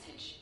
message.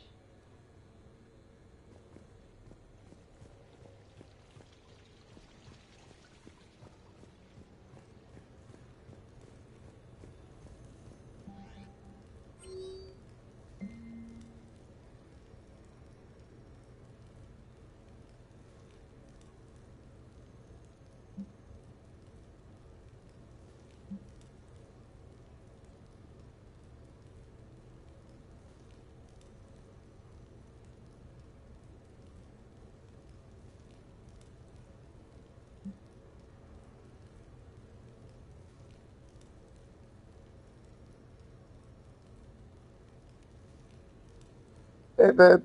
Hey, babe.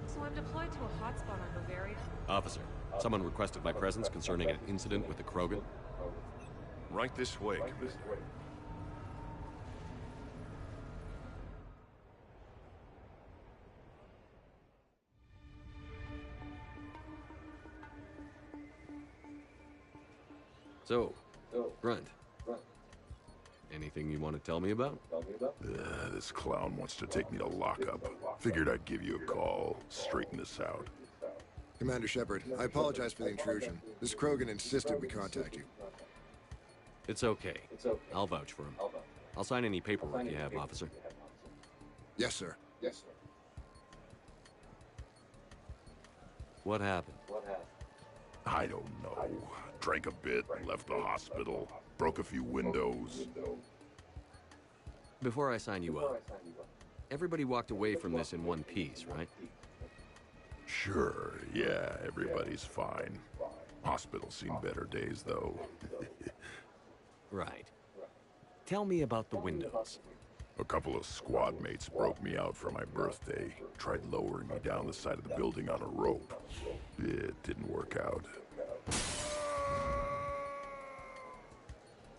So I'm deployed to a hotspot on Bavaria. Officer, someone requested my presence concerning an incident with the Krogan. Right this way, Commander. So, Grunt, anything you want to tell me about? This clown wants to take me to lockup. Figured I'd give you a call, straighten this out. Commander Shepard, I apologize for the intrusion. This Krogan insisted we contact you. It's okay. I'll vouch for him. I'll sign any paperwork you have, officer. Yes, sir. What happened? I don't know. Drank a bit, left the hospital, broke a few windows. Before I sign you up, everybody walked away from this in one piece, right? Sure, yeah, everybody's fine. Hospital's seen better days, though. Right. Tell me about the windows. A couple of squad mates broke me out for my birthday. Tried lowering me down the side of the building on a rope. It didn't work out.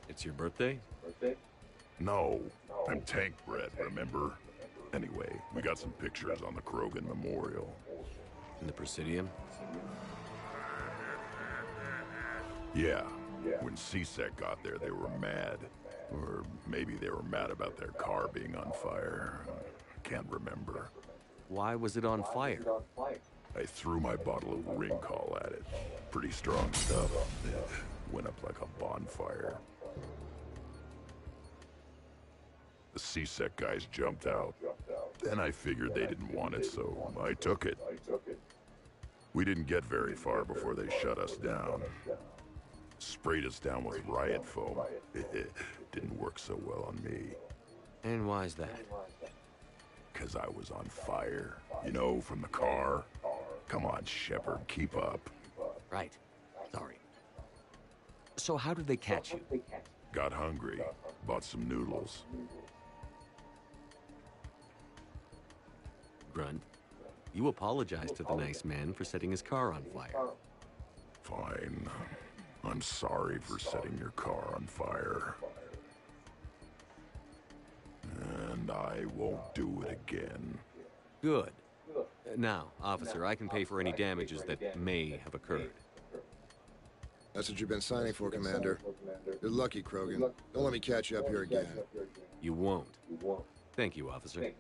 It's your birthday? No, I'm tank bred, remember? Anyway, we got some pictures on the Krogan Memorial. In the Presidium? Yeah, when CSEC got there, they were mad. Or maybe they were mad about their car being on fire. Can't remember. Why was it on fire? I threw my bottle of ring call at it. Pretty strong stuff. Went up like a bonfire. The CSEC guys jumped out. Then I figured they didn't want it, so I took it. We didn't get very far before they shut us down. Sprayed us down with riot foam. It didn't work so well on me. And why's that? 'Cause I was on fire. You know, from the car. Come on, Shepard, keep up. Right. Sorry. So how did they catch you? Got hungry. Bought some noodles. Grunt, You apologized to the nice man for setting his car on fire. Fine. I'm sorry for setting your car on fire. And I won't do it again. Good. Now, officer, I can pay for any damages that may have occurred. That's what you've been signing for, Commander. You're lucky, Krogan. Don't let me catch you up here again. You won't. Thank you, officer.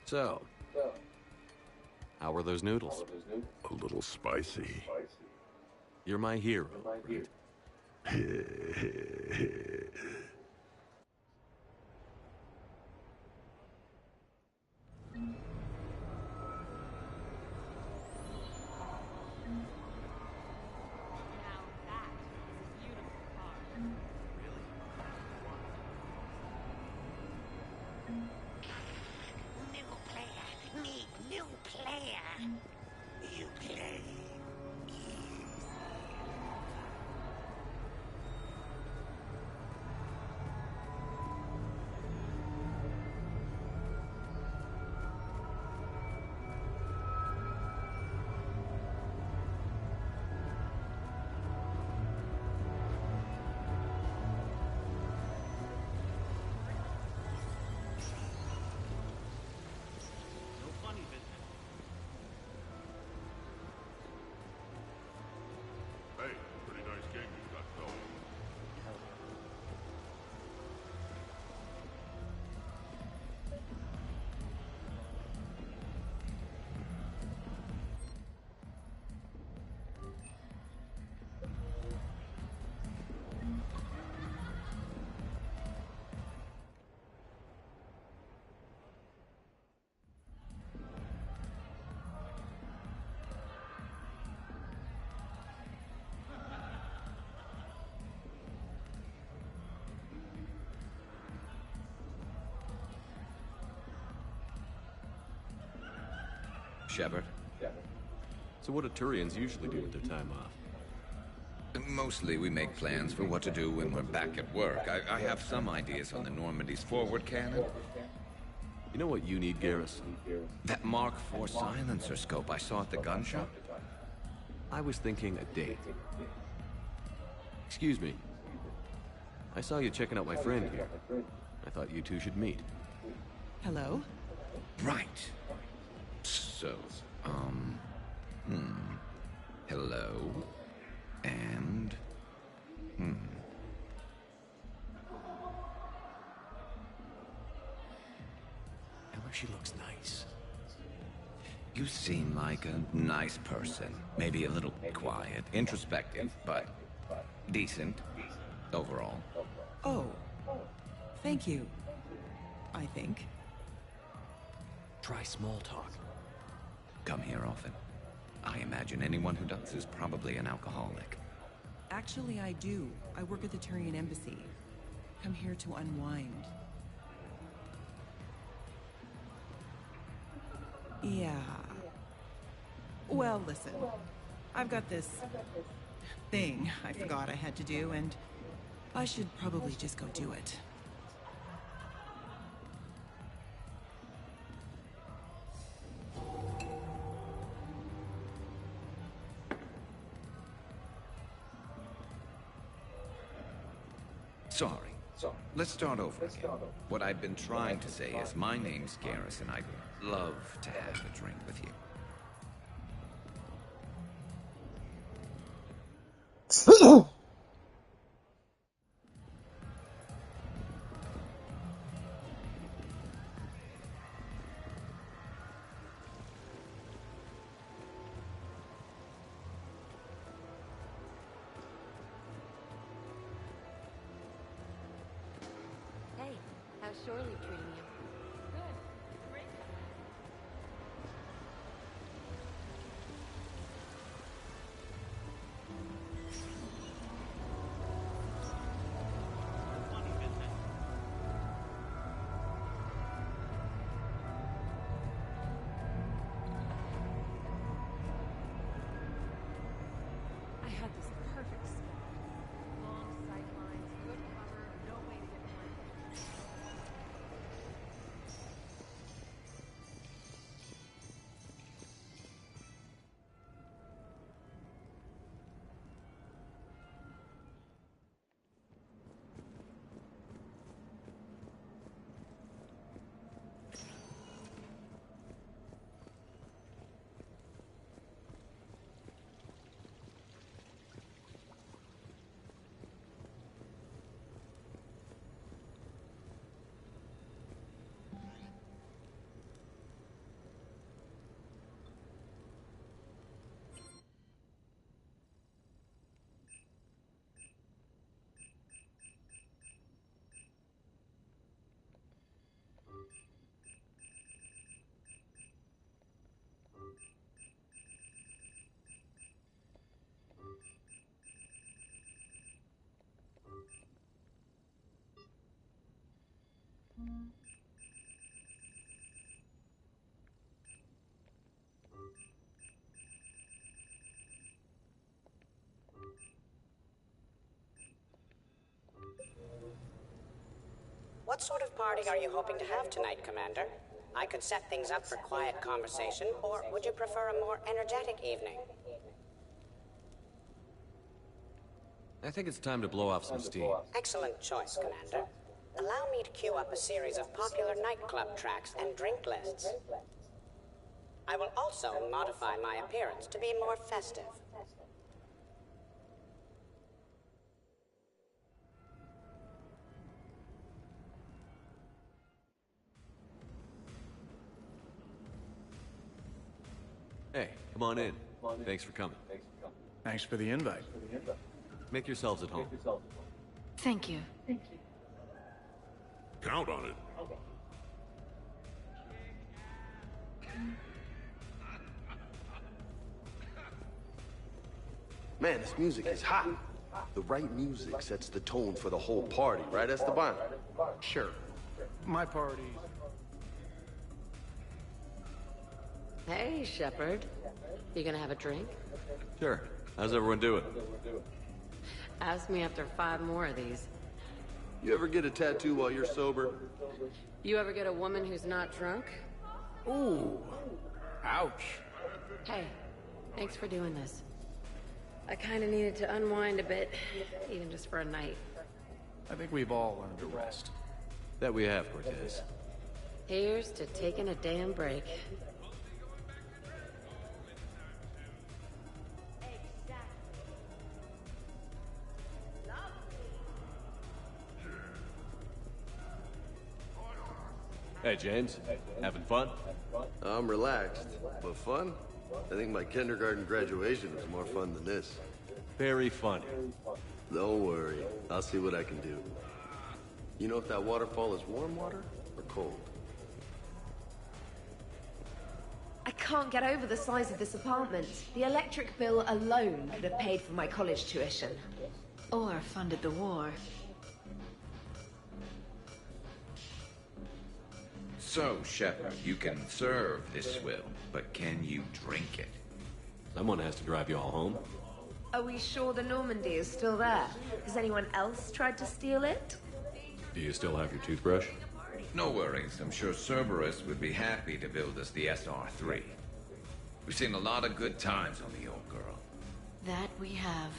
So, how were those noodles? A little spicy. You're my hero, right? Now that is a beautiful car. New player. Need new player. You play. Hey, pretty nice game you got going. Shepard. So what do Turians usually do with their time off? Mostly we make plans for what to do when we're back at work. I have some ideas on the Normandy's forward cannon. You know what you need, Garrus? That Mark IV silencer scope I saw at the gun shop. I was thinking a date. Excuse me. I saw you checking out my friend here. I thought you two should meet. Hello? Right. So, hello. And, Tell her she looks nice. You seem like a nice person. Maybe a little quiet, introspective, but decent overall. Oh. Thank you. I think. Try small talk. Come here often. I imagine anyone who does is probably an alcoholic. Actually, I do. I work at the Turian Embassy. Come here to unwind. Yeah. Well, listen. I've got this thing I forgot I had to do, and I should probably just go do it. Sorry. Let's start over again. What I'd been trying to say is my name's Garrus, and I'd love to have a drink with you. Hey, how's Shorley treating you? Good. Great. I had this perfect spot. Long sight lines, good cover, no way to get away. What sort of party are you hoping to have tonight, Commander? I could set things up for quiet conversation, or would you prefer a more energetic evening? I think it's time to blow off some steam. Excellent choice, Commander. Allow me to queue up a series of popular nightclub tracks and drink lists. I will also modify my appearance to be more festive. Hey, come on in. Thanks for coming. Thanks for the invite. Make yourselves at home. Thank you. Count on it. Man, this music is hot. The right music sets the tone for the whole party, right, Esteban? Sure. My party. Hey, Shepard. You gonna have a drink? Sure. How's everyone doing? Ask me after 5 more of these. You ever get a tattoo while you're sober? You ever get a woman who's not drunk? Ooh. Ouch. Hey, thanks for doing this. I kinda needed to unwind a bit, even just for a night. I think we've all learned to rest. That we have, Cortez. Here's to taking a damn break. Hey, James. Having fun? I'm relaxed, but fun? I think my kindergarten graduation was more fun than this. Very funny. Don't worry, I'll see what I can do. You know if that waterfall is warm water or cold? I can't get over the size of this apartment. The electric bill alone could have paid for my college tuition. Or funded the war. So, Shepard, you can serve this swill, but can you drink it? Someone has to drive you all home. Are we sure the Normandy is still there? Has anyone else tried to steal it? Do you still have your toothbrush? No worries. I'm sure Cerberus would be happy to build us the SR3. We've seen a lot of good times on the old girl. That we have.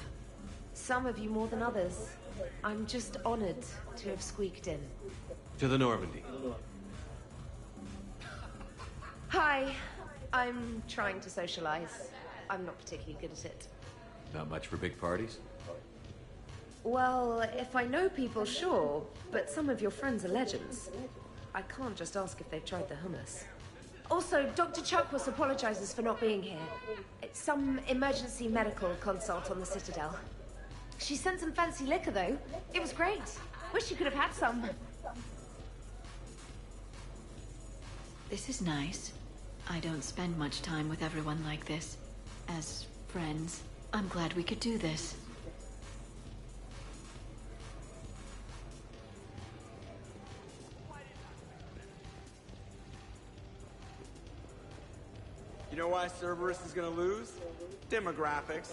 Some of you more than others. I'm just honored to have squeaked in. To the Normandy. Hi. I'm trying to socialize. I'm not particularly good at it. Not much for big parties? Well, if I know people, sure. But some of your friends are legends. I can't just ask if they've tried the hummus. Also, Dr. Chuckwas apologizes for not being here. It's some emergency medical consult on the Citadel. She sent some fancy liquor, though. It was great. Wish you could have had some. This is nice. I don't spend much time with everyone like this. As friends, I'm glad we could do this. You know why Cerberus is gonna lose? Demographics.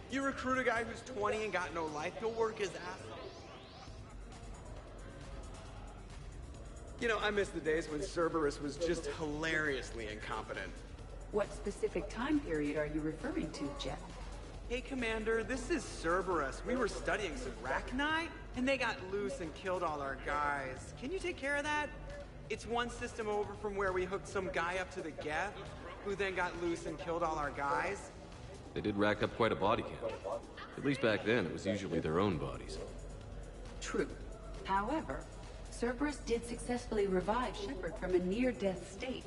You recruit a guy who's 20 and got no life, he'll work his ass off. You know, I miss the days when Cerberus was just hilariously incompetent. What specific time period are you referring to, Jeff? Hey, Commander, this is Cerberus. We were studying some Rachni, and they got loose and killed all our guys. Can you take care of that? It's one system over from where we hooked some guy up to the Geth, who then got loose and killed all our guys. They did rack up quite a body count. At least back then, it was usually their own bodies. True. However, Cerberus did successfully revive Shepard from a near-death state.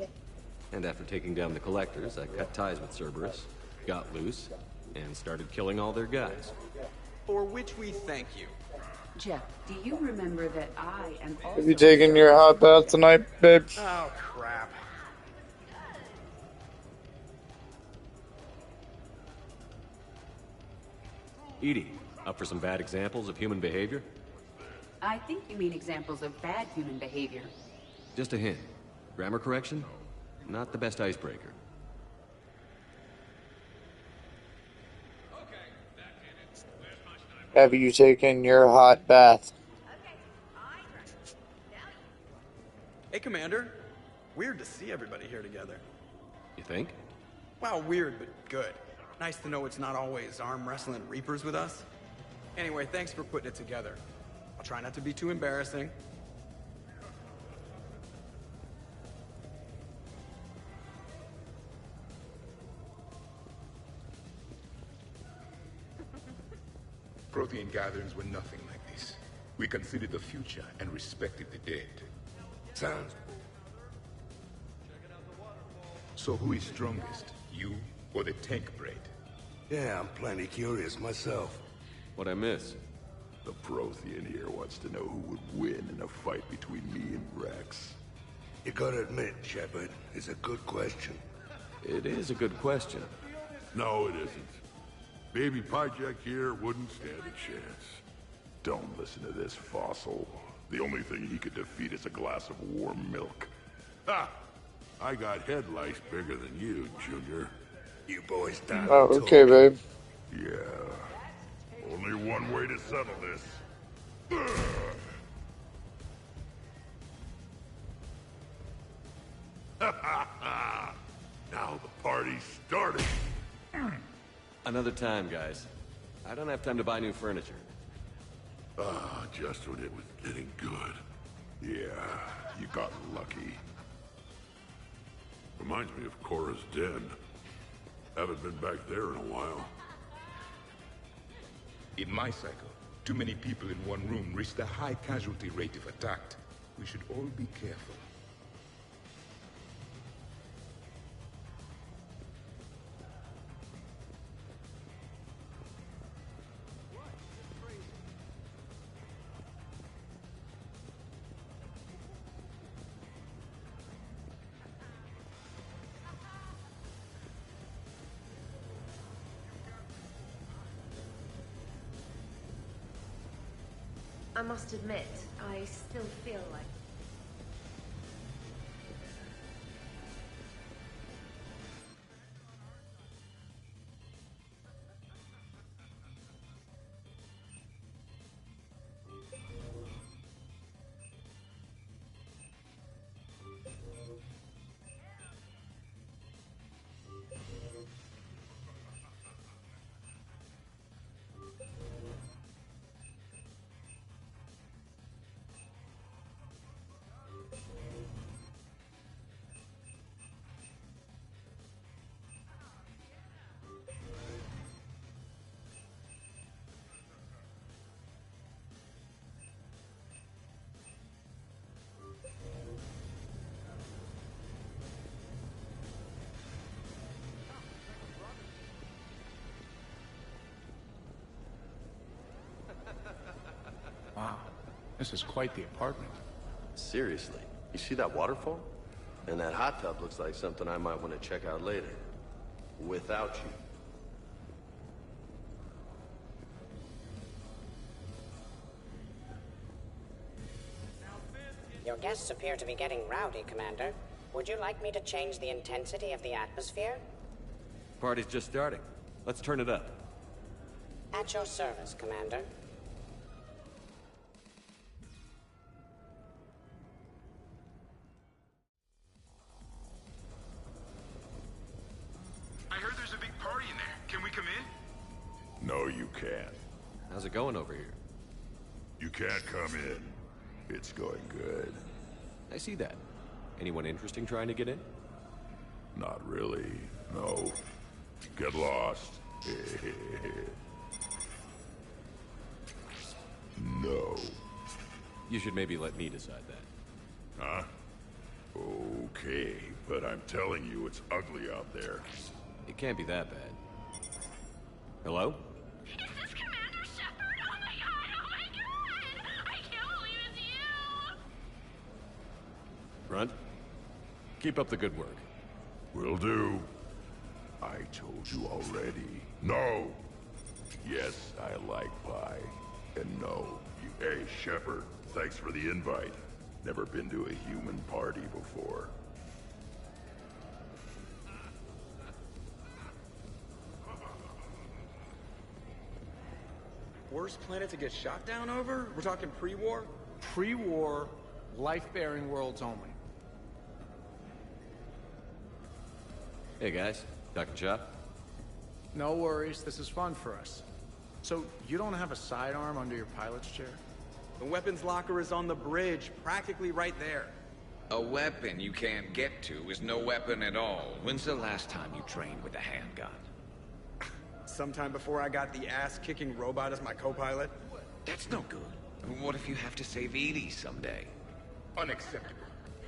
And after taking down the Collectors, I cut ties with Cerberus, got loose, and started killing all their guys. For which we thank you. Jeff, do you remember that I am also... Have you taken your hot bath tonight, babe? Oh, crap. EDI, up for some bad examples of human behavior? I think you mean examples of bad human behavior. Just a hint. Grammar correction? Not the best icebreaker. Have you taken your hot bath? Hey, Commander. Weird to see everybody here together. You think? Well, weird, but good. Nice to know it's not always arm wrestling Reapers with us. Anyway, thanks for putting it together. I'll try not to be too embarrassing. Prothean gatherings were nothing like this. We considered the future and respected the dead. Sounds. So who is strongest, you or the tank braid? Yeah, I'm plenty curious myself. What'd I miss? The Prothean here wants to know who would win in a fight between me and Rex. You gotta admit, Shepard, it's a good question. It is a good question. No, it isn't. Baby Pyjak here wouldn't stand a chance. Don't listen to this fossil. The only thing he could defeat is a glass of warm milk. Ha! I got head lice bigger than you, Junior. You boys down. Oh, okay, babe. Yeah. Only one way to settle this. Now the party's started. Another time, guys. I don't have time to buy new furniture. Ah, just when it was getting good. Yeah, you got lucky. Reminds me of Cora's den. Haven't been back there in a while. In my cycle, too many people in one room risk a high casualty rate if attacked. We should all be careful. I must admit, I still feel like... Wow, this is quite the apartment. Seriously, you see that waterfall? And that hot tub looks like something I might want to check out later. Without you. Your guests appear to be getting rowdy, Commander. Would you like me to change the intensity of the atmosphere? Party's just starting. Let's turn it up. At your service, Commander. I heard there's a big party in there. Can we come in? No, you can't. How's it going over here? You can't come in. It's going good. I see that. Anyone interesting trying to get in? Not really. No. Get lost. No. You should maybe let me decide that. Huh? Okay, but I'm telling you, it's ugly out there. It can't be that bad. Hello? Is this Commander Shepard? Oh my god! I can't believe it's you! Grunt? Keep up the good work. Will do. I told you already. No! Yes, I like pie. And no, you... Hey, Shepard, thanks for the invite. Never been to a human party before. Worst planet to get shot down over? We're talking pre-war? Pre-war, life-bearing worlds only. Hey guys, talking shop? No worries, this is fun for us. So, you don't have a sidearm under your pilot's chair? The weapons locker is on the bridge, practically right there. A weapon you can't get to is no weapon at all. When's the last time you trained with a handgun? Sometime before I got the ass-kicking robot as my co-pilot. That's no good. What if you have to save Edie someday? Unacceptable.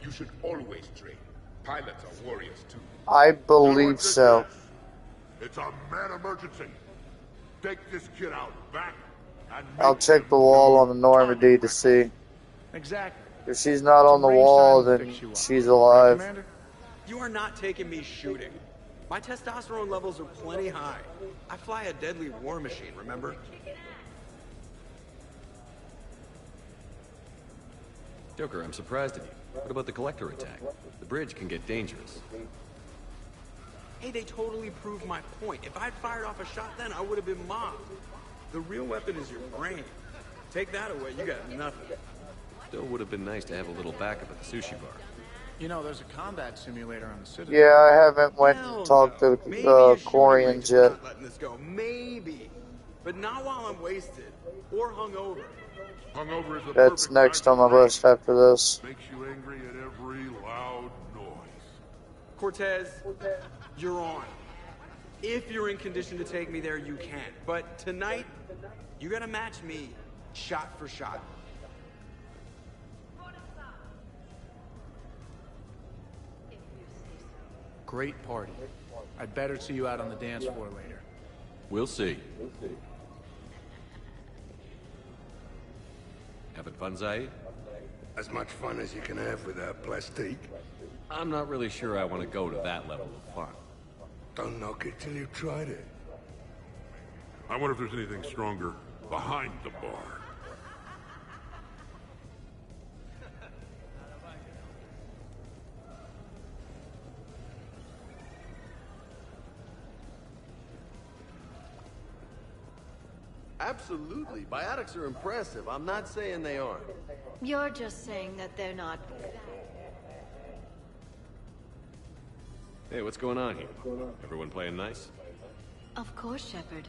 You should always train. Pilots are warriors too. I believe so. It's a mad emergency. Take this kid out back and I'll check the wall on the Normandy to see. Exactly. If she's not on the wall, then she's alive. Commander? You are not taking me shooting. My testosterone levels are plenty high. I fly a deadly war machine, remember? Joker, I'm surprised at you. What about the Collector attack? The bridge can get dangerous. Hey, they totally proved my point. If I'd fired off a shot then, I would have been mobbed. The real weapon is your brain. Take that away, you got nothing. Still would have been nice to have a little backup at the sushi bar. You know, there's a combat simulator on the Citadel. Yeah, I haven't went and talked to the Quarians yet. Letting this go, maybe, but not while I'm wasted or hungover. Hungover is the That's next on my list after this. Makes you angry at every loud noise. Cortez, you're on. If you're in condition to take me there, you can. But tonight, you gotta match me shot for shot. Great party. I'd better see you out on the dance floor later. We'll see. Having fun, Zaid? As much fun as you can have with that plastique. I'm not really sure I want to go to that level of fun. Don't knock it till you've tried it. I wonder if there's anything stronger behind the bar. Absolutely. Biotics are impressive. I'm not saying they aren't. You're just saying that they're not. Hey, what's going on here? Everyone playing nice? Of course, Shepard.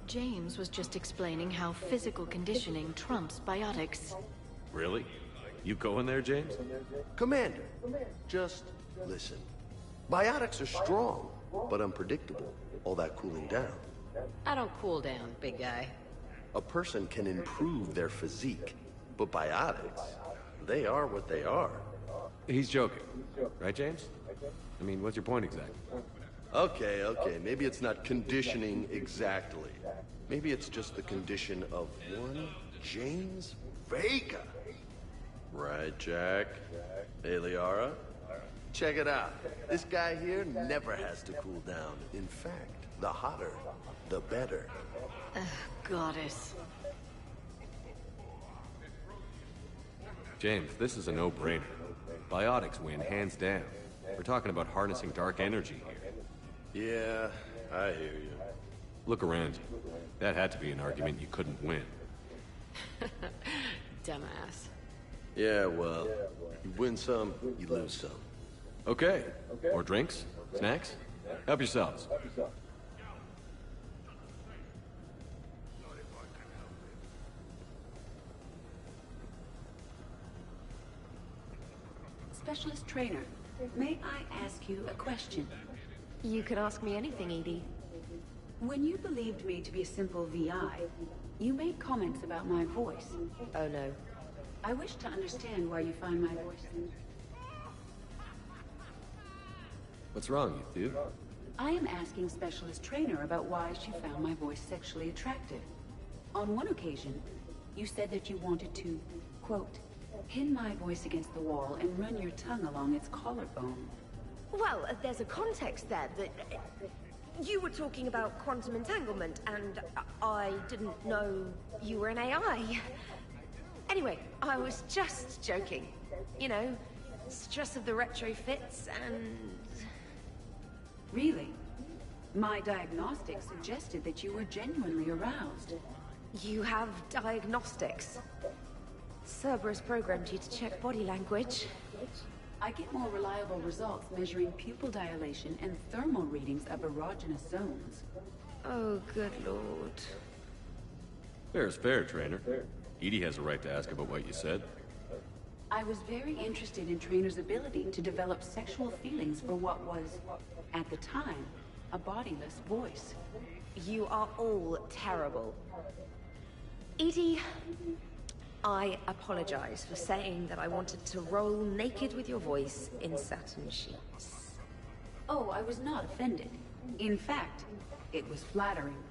James was just explaining how physical conditioning trumps biotics. Really? You going there, James? Commander, just listen. Biotics are strong, but unpredictable. All that cooling down. I don't cool down, big guy. A person can improve their physique, but biotics, they are what they are. He's joking. Right, James? I mean, what's your point exactly? Okay, maybe it's not conditioning exactly. Maybe it's just the condition of one James Vega. Right, Jack? Hey, Liara? Check it out. This guy here never has to cool down. In fact, the hotter, the better. Goddess. James, this is a no-brainer. Biotics win, hands down. We're talking about harnessing dark energy here. Yeah, I hear you. Look around you. That had to be an argument you couldn't win. Dumbass. Yeah, well, you win some, you lose some. Okay. More drinks? Snacks? Help yourselves. Specialist trainer, may I ask you a question? You can ask me anything, Edie. When you believed me to be a simple VI, you made comments about my voice. Oh no. I wish to understand why you find my voice. What's wrong, you dude? I am asking Specialist Trainer about why she found my voice sexually attractive. On one occasion, you said that you wanted to, quote, pin my voice against the wall and run your tongue along its collarbone. Well, there's a context there that... You were talking about quantum entanglement, and I didn't know you were an AI. Anyway, I was just joking. You know, stress of the retrofits and... Really? My diagnostics suggested that you were genuinely aroused. You have diagnostics? Cerberus programmed you to check body language. I get more reliable results measuring pupil dilation and thermal readings of erogenous zones. Oh, good lord. Fair is fair, Trainer. Edie has a right to ask about what you said. I was very interested in Trainer's ability to develop sexual feelings for what was, at the time, a bodiless voice. You are all terrible. Edie, I apologize for saying that I wanted to roll naked with your voice in satin sheets. Oh, I was not offended. In fact, it was flattering.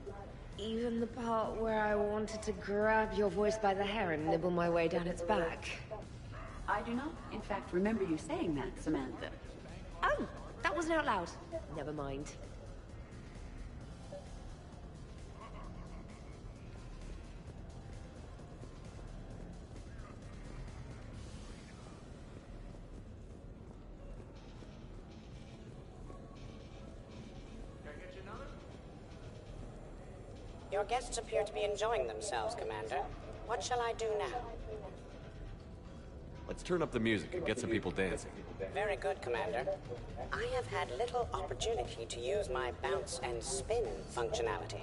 Even the part where I wanted to grab your voice by the hair and nibble my way down its back. I do not, in fact, remember you saying that, Samantha. Oh, that wasn't out loud. Never mind. Your guests appear to be enjoying themselves, Commander. What shall I do now? Let's turn up the music and get some people dancing. Very good, Commander. I have had little opportunity to use my bounce and spin functionality.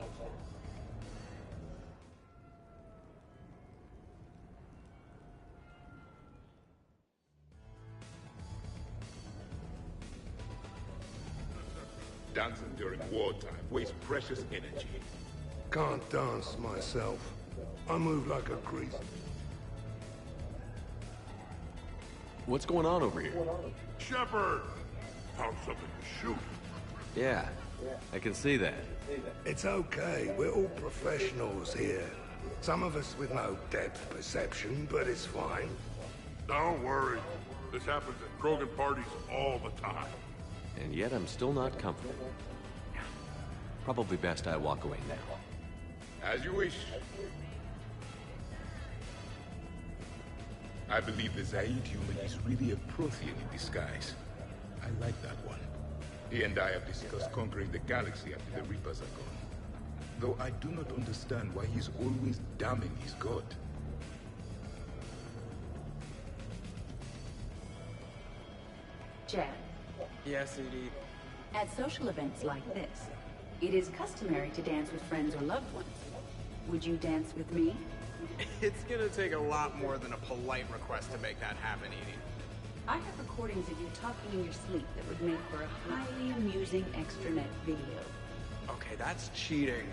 Dancing during wartime wastes precious energy. Can't dance myself. I move like a grease. What's going on over here? Shepard! Found something to shoot. Yeah, I can see that. It's okay. We're all professionals here. Some of us with no depth perception, but it's fine. Don't worry. This happens at Krogan parties all the time. And yet I'm still not comfortable. Probably best I walk away now. As you wish. I believe the Zaid human is really a Prothean in disguise. I like that one. He and I have discussed conquering the galaxy after the Reapers are gone. Though I do not understand why he's always damning his god. Jan. Yes, Edie. At social events like this, it is customary to dance with friends or loved ones. Would you dance with me? It's gonna take a lot more than a polite request to make that happen, Edie. I have recordings of you talking in your sleep that would make for a highly amusing extranet video. Okay, that's cheating.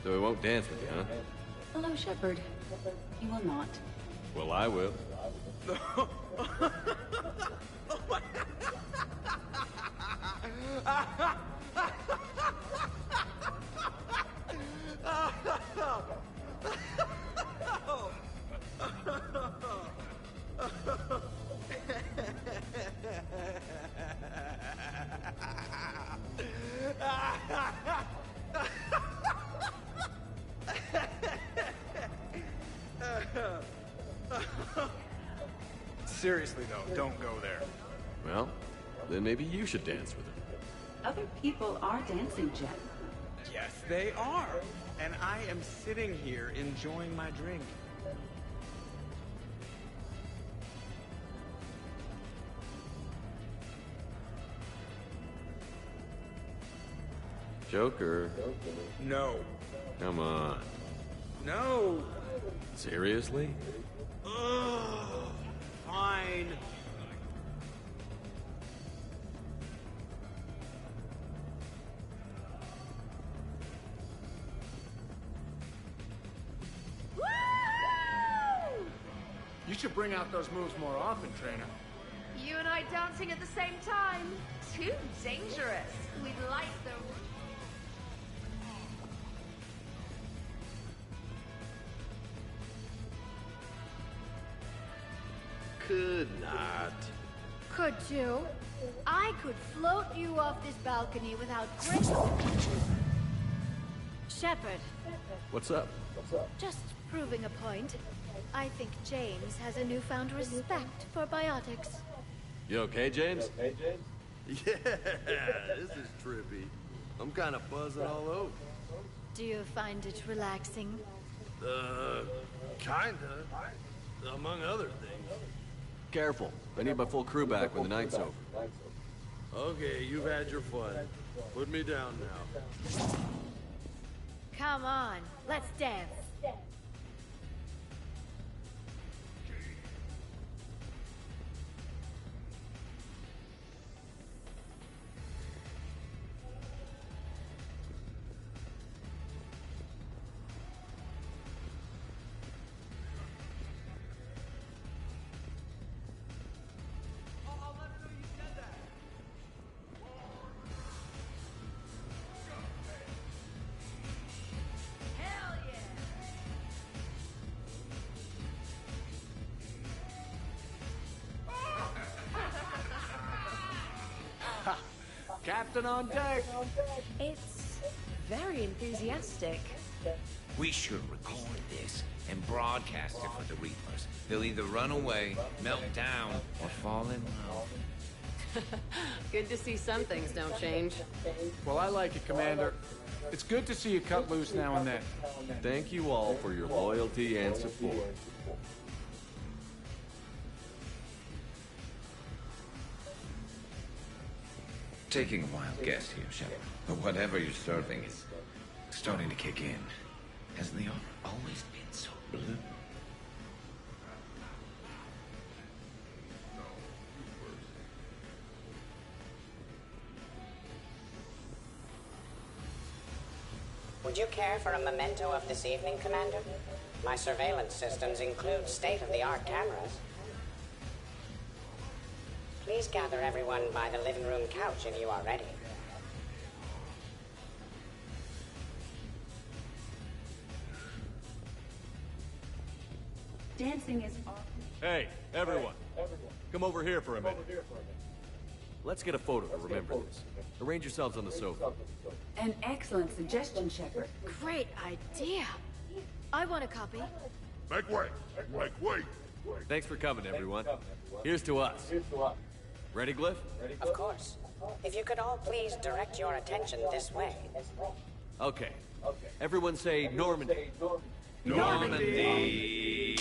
So he won't dance with you, huh? Hello, Shepard. He will not. Well, I will. Seriously, though, don't go there. Well, then maybe you should dance with him. Other people are dancing, Jen. Yes, they are. And I am sitting here enjoying my drink. Joker. No. Come on. No. Seriously? Ugh. Fine. You should bring out those moves more often, Trainer. You and I dancing at the same time? Too dangerous. We'd like the... Could not. Could you? I could float you off this balcony without great... Shepard, What's up? just proving a point. I think James has a newfound respect for biotics. You okay, James? Yeah, this is trippy. I'm kind of buzzing all over. Do you find it relaxing? Kinda. Among other things. Careful. I need my full crew back when the night's over. Okay, you've had your fun. Put me down now. Come on, let's dance. Captain on deck! It's very enthusiastic. We should record this and broadcast it for the Reapers. They'll either run away, melt down, or fall in love. Good to see some things don't change. Well, I like it, Commander. It's good to see you cut loose now and then. Thank you all for your loyalty and support. Taking a wild guess here, Shepard, but whatever you're serving is starting to kick in. Has Liara always been so blue? Would you care for a memento of this evening, Commander? My surveillance systems include state-of-the-art cameras. Please gather everyone by the living room couch if you are ready. Dancing is awesome. Hey, everyone. Come over here for a minute. Let's get a photo to remember this. Arrange yourselves on the sofa. An excellent suggestion, Shepard. Great idea. I want a copy. Make way! Make way! Thanks for coming, everyone. Here's to us. Ready, Glyph? Of course. If you could all please direct your attention this way. Okay. Everyone say Normandy. Normandy!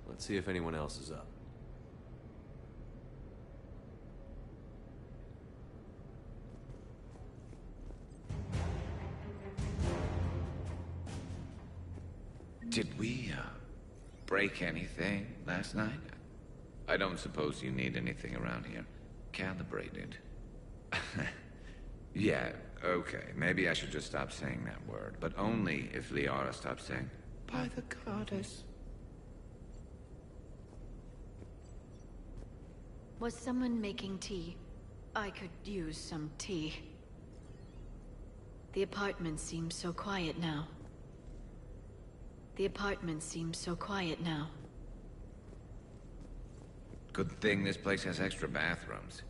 Let's see if anyone else is up. Did we, break anything last night? I don't suppose you need anything around here. Calibrated. Yeah, okay. Maybe I should just stop saying that word. But only if Liara stops saying, by the goddess. Was someone making tea? I could use some tea. The apartment seems so quiet now. The apartment seems so quiet now. Good thing this place has extra bathrooms.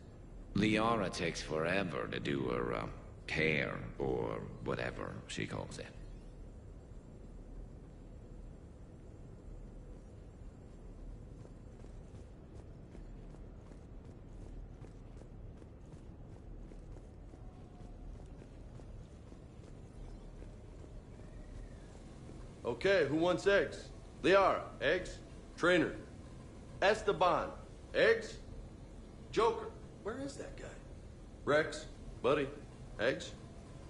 Liara takes forever to do her, hair, or whatever she calls it. Okay, who wants eggs? Liara, eggs? Trainer. Esteban, eggs? Joker, where is that guy? Rex, buddy, eggs?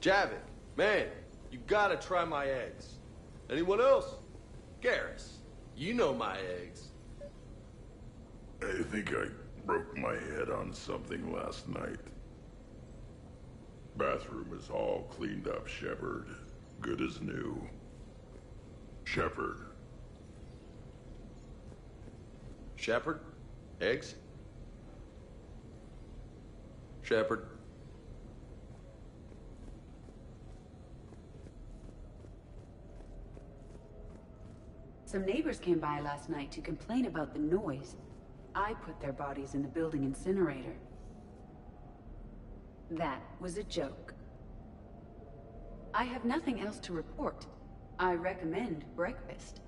Javik, man, you gotta try my eggs. Anyone else? Garrus, you know my eggs. I think I broke my head on something last night. Bathroom is all cleaned up, Shepard. Good as new. Shepard. Shepard? Eggs? Shepard. Some neighbors came by last night to complain about the noise. I put their bodies in the building incinerator. That was a joke. I have nothing else to report. I recommend breakfast.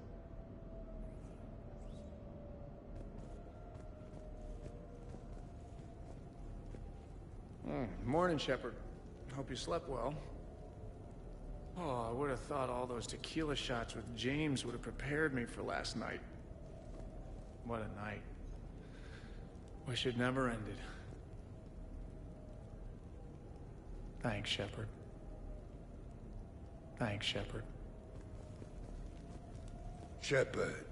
Morning, Shepard. Hope you slept well. Oh, I would have thought all those tequila shots with James would have prepared me for last night. What a night. Wish it never ended. Thanks, Shepard. Thanks, Shepard. Shepard,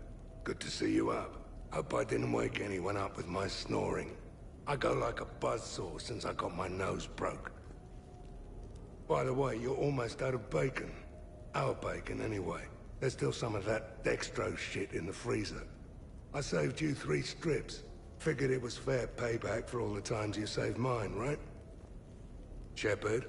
good to see you up. Hope I didn't wake anyone up with my snoring. I go like a buzzsaw since I got my nose broke. By the way, you're almost out of bacon. Our bacon, anyway. There's still some of that dextrose shit in the freezer. I saved you 3 strips. Figured it was fair payback for all the times you saved mine, right? Shepard?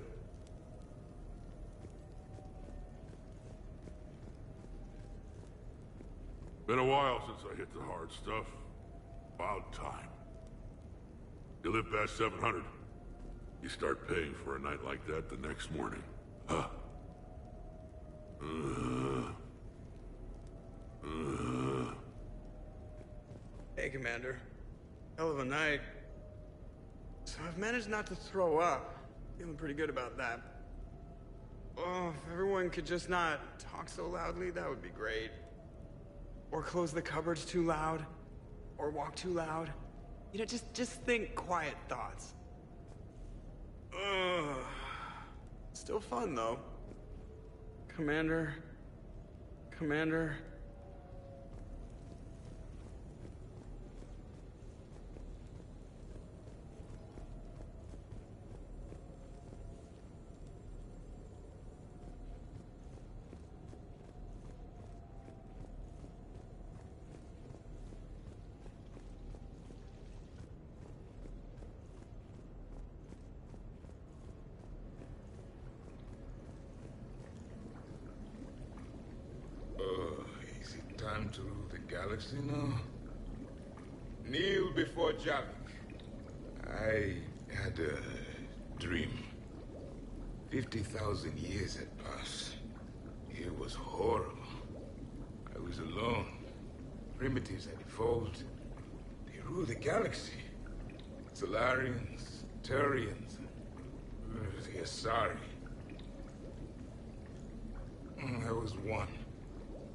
Been a while since I hit the hard stuff. About time. You live past 700. You start paying for a night like that the next morning. Huh? Hey, Commander. Hell of a night. So I've managed not to throw up. Feeling pretty good about that. Oh, if everyone could just not talk so loudly, that would be great. Or close the cupboards too loud. Or walk too loud. You know, just think quiet thoughts. Still fun, though. Commander. Is it time to rule the galaxy now? Kneel before Javik. I had a dream. 50,000 years had passed. It was horrible. I was alone. Primitives had evolved. They ruled the galaxy. Solarians, Turians, the Asari. There was one.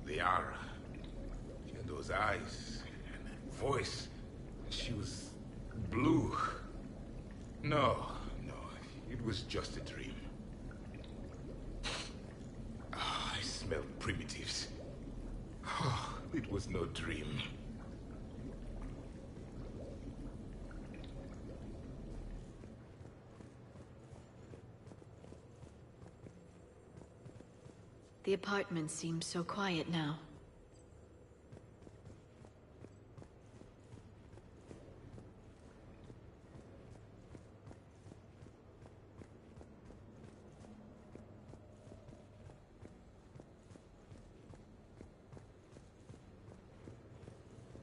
Liara. She had those eyes and that voice. She was blue. No, it was just a dream. I smelled primitives. It was no dream. The apartment seems so quiet now.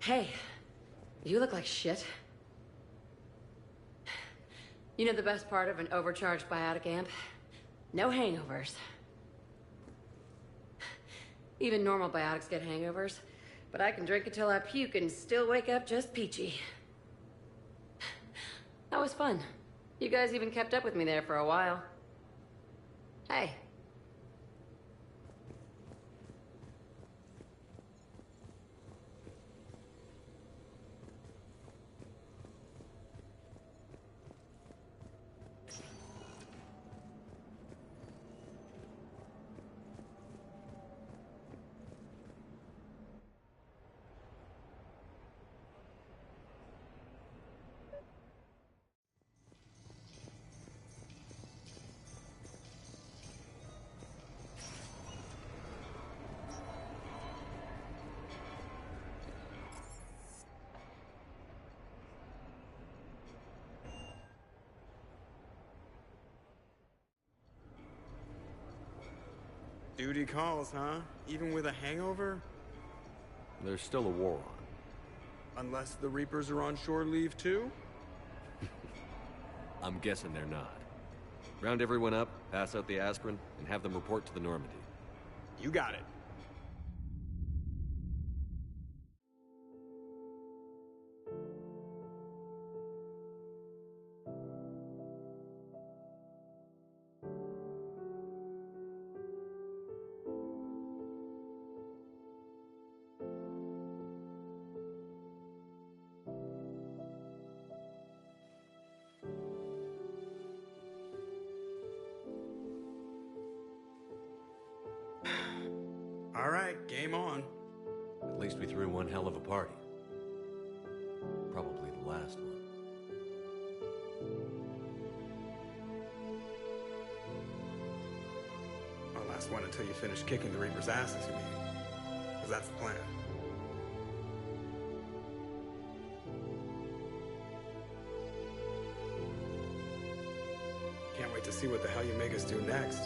Hey, you look like shit. You know the best part of an overcharged biotic amp? No hangovers. Even normal biotics get hangovers, but I can drink until I puke and still wake up just peachy. That was fun. You guys even kept up with me there for a while. Hey. Duty calls, huh? Even with a hangover? There's still a war on. Unless the Reapers are on shore leave too? I'm guessing they're not. Round everyone up, pass out the aspirin, and have them report to the Normandy. You got it. All right, game on. At least we threw one hell of a party. Probably the last one. Well, last one until you finish kicking the Reaper's asses, you mean? Because that's the plan. Can't wait to see what the hell you make us do next.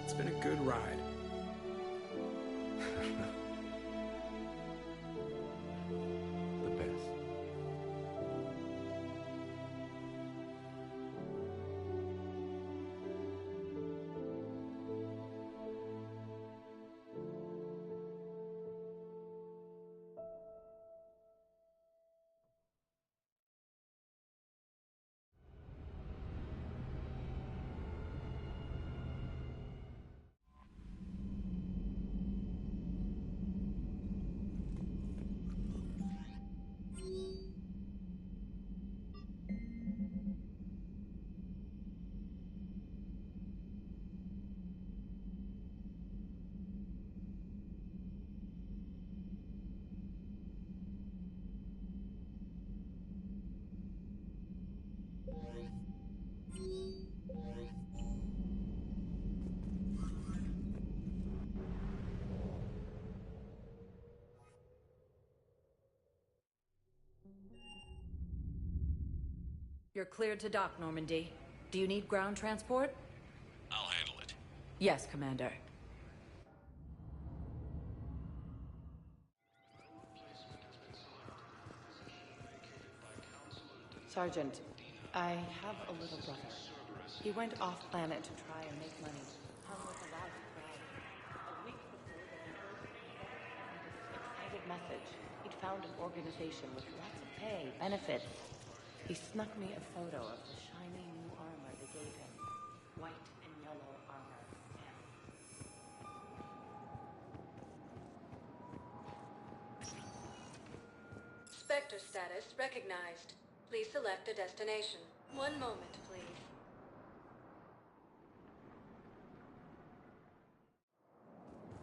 It's been a good ride. The best. You're cleared to dock, Normandy. Do you need ground transport? I'll handle it. Yes, Commander. Sergeant, I have a little brother. He went off-planet to try and make money. Hung with a lot of crowd. A week before the Reapers, excited message. He'd found an organization with lots of pay, benefits. He snuck me a photo of the shiny new armor they gave him. White and yellow armor. Spectre status recognized. Please select a destination. One moment, please.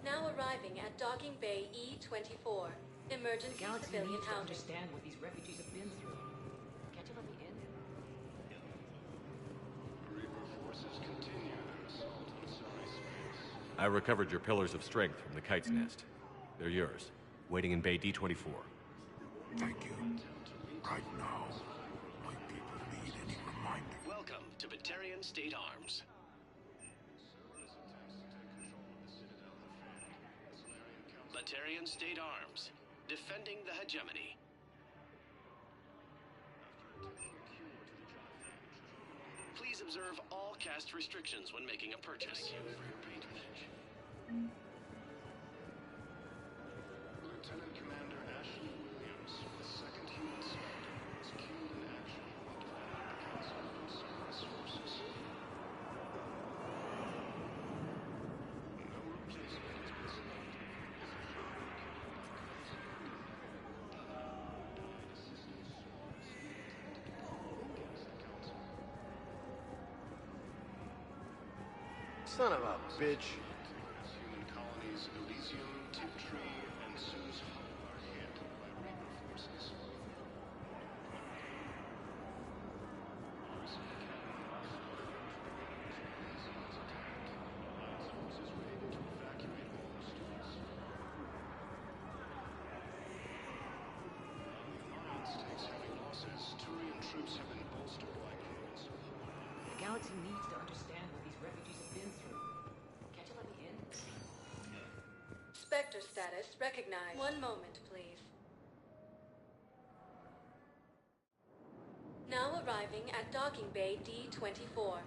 Now arriving at Docking Bay E-24. Emergency civilian housing. Understand what these refugees have been through. Can't you let me in? Reaper forces continue their assault on Sari space. I recovered your pillars of strength from the kite's nest. They're yours, waiting in Bay D-24. Thank you. Right now, my people need any reminder. Welcome to Batarian State Arms. Batarian State Arms, defending the hegemony. Please observe all caste restrictions when making a purchase. Thank you for your patronage. Lieutenant Commander Ashley Williams, the second human Spectre, was killed in action while defending the Council and Cerberus forces. No replacement has been selected. Son of a bitch. Human colonies Elysium, Tiptree, and Sue's Hollow are hit by Reaper forces. Troops have been bolstered by drones. The galaxy needs to understand what these refugees have been through. Can't you let me in? Spectre status recognized. One moment, please. Now arriving at docking bay D-24.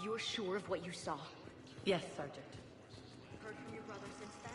You're sure of what you saw? Yes, Sergeant. Heard from your brother since then?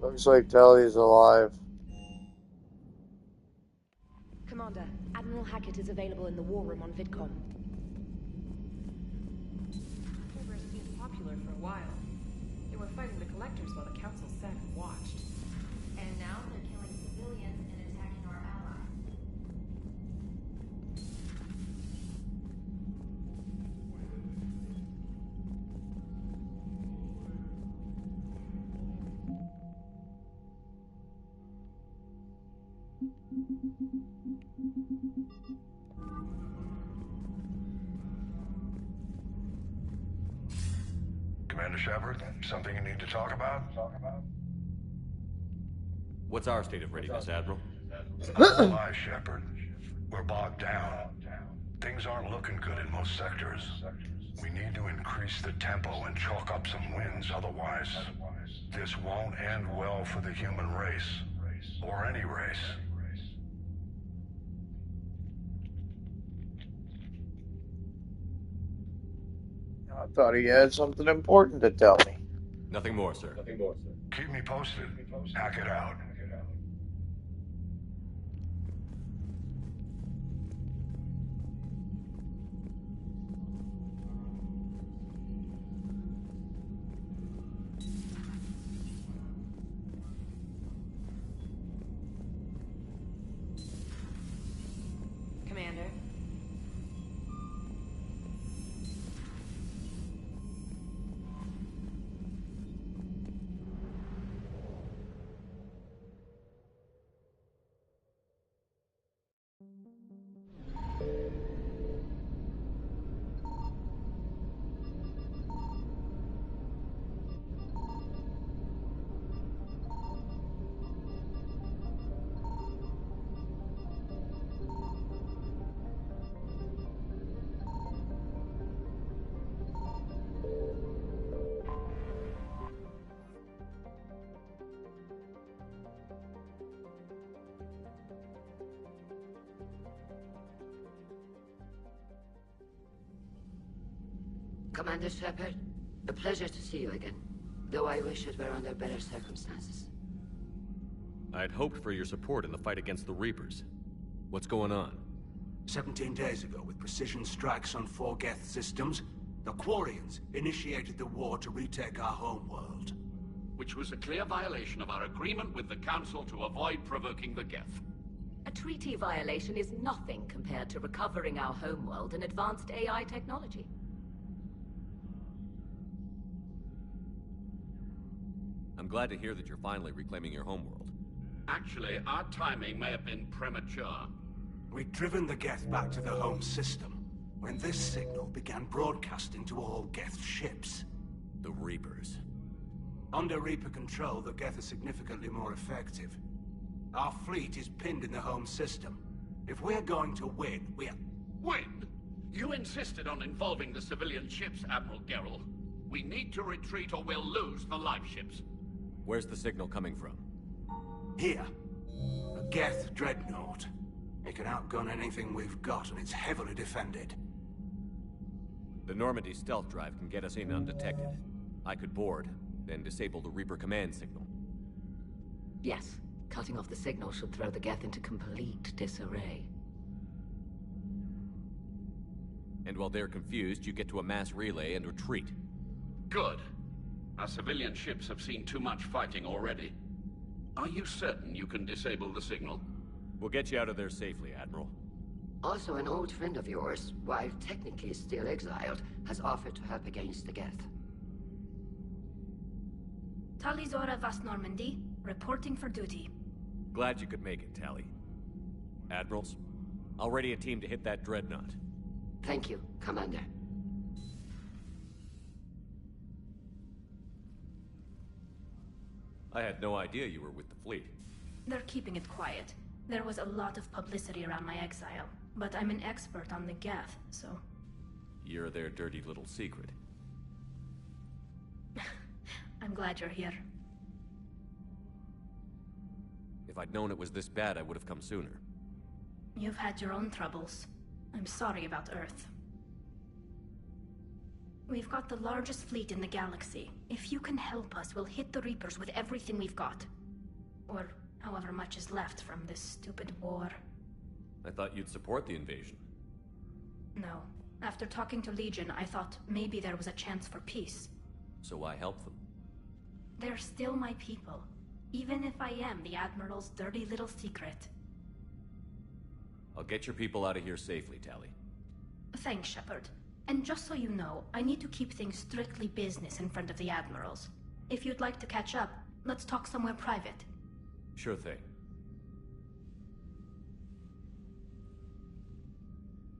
Looks like Telly's alive. Commander, Admiral Hackett is available in the war room on VidCom. Cerberus seemed popular for a while. They were fighting the Collectors while the Council sat and watched. And now they're killing civilians and attacking our allies. Commander Shepard, something you need to talk about? What's our state of readiness, Admiral? Why, Shepard? We're bogged down. Things aren't looking good in most sectors. We need to increase the tempo and chalk up some wins, otherwise this won't end well for the human race. Or any race. I thought he had something important to tell me. Nothing more, sir. Keep me posted. Hack it out. Commander? Commander Shepard, a pleasure to see you again. Though I wish it were under better circumstances. I'd hoped for your support in the fight against the Reapers. What's going on? 17 days ago, with precision strikes on 4 Geth systems, the Quarians initiated the war to retake our homeworld. Which was a clear violation of our agreement with the Council to avoid provoking the Geth. A treaty violation is nothing compared to recovering our homeworld and advanced AI technology. I'm glad to hear that you're finally reclaiming your homeworld. Actually, our timing may have been premature. We'd driven the Geth back to the home system, when this signal began broadcasting to all Geth ships. The Reapers. Under Reaper control, the Geth are significantly more effective. Our fleet is pinned in the home system. If we're going to win, Win? You insisted on involving the civilian ships, Admiral Gerrel. We need to retreat or we'll lose the live ships. Where's the signal coming from? Here. A Geth dreadnought. It can outgun anything we've got, and it's heavily defended. The Normandy stealth drive can get us in undetected. I could board, then disable the Reaper command signal. Yes, cutting off the signal should throw the Geth into complete disarray. And while they're confused, you get to a mass relay and retreat. Good. Our civilian ships have seen too much fighting already. Are you certain you can disable the signal? We'll get you out of there safely, Admiral. Also, an old friend of yours, while technically still exiled, has offered to help against the Geth. Talizora Vas Normandy, reporting for duty. Glad you could make it, Tally. Admirals, I'll ready a team to hit that dreadnought. Thank you, Commander. I had no idea you were with the fleet. They're keeping it quiet. There was a lot of publicity around my exile, but I'm an expert on the Geth, so... You're their dirty little secret. I'm glad you're here. If I'd known it was this bad, I would have come sooner. You've had your own troubles. I'm sorry about Earth. We've got the largest fleet in the galaxy. If you can help us, we'll hit the Reapers with everything we've got. Or however much is left from this stupid war. I thought you'd support the invasion. No. After talking to Legion, I thought maybe there was a chance for peace. So why help them? They're still my people, even if I am the Admiral's dirty little secret. I'll get your people out of here safely, Tally. Thanks, Shepard. And just so you know, I need to keep things strictly business in front of the Admirals. If you'd like to catch up, let's talk somewhere private. Sure thing.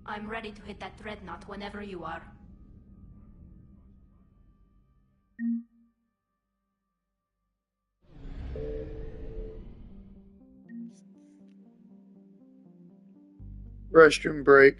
I'm ready to hit that dreadnought whenever you are. Restroom break.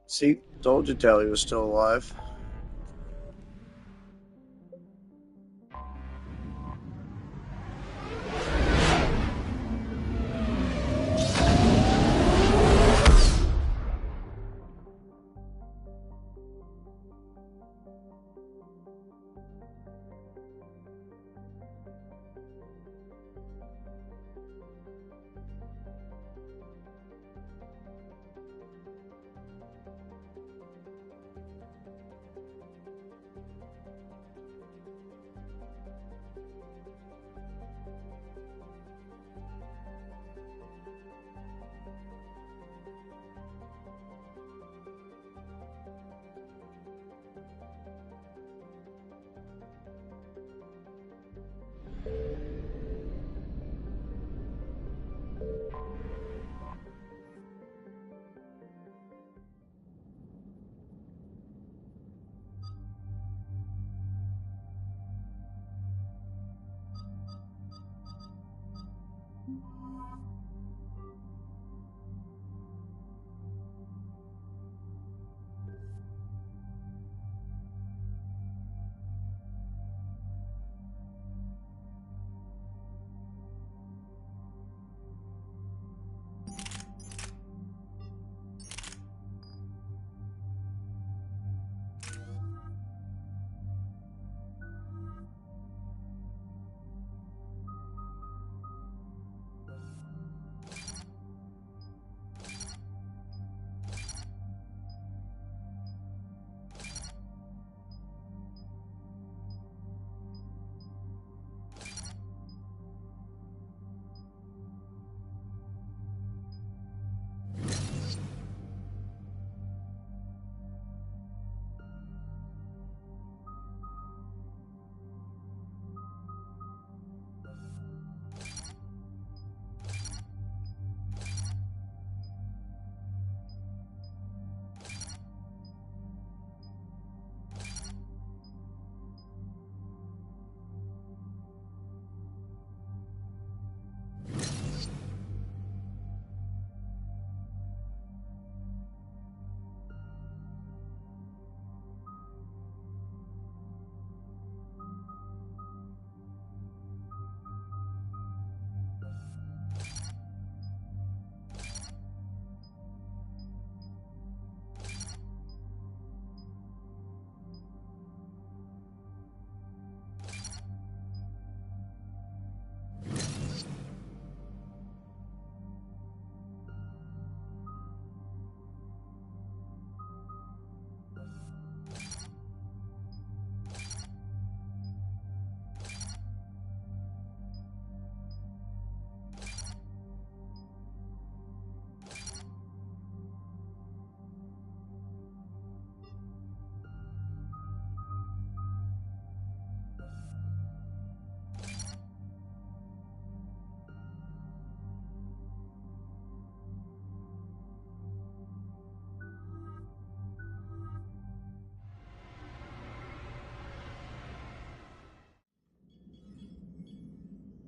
See, told you Tally was still alive.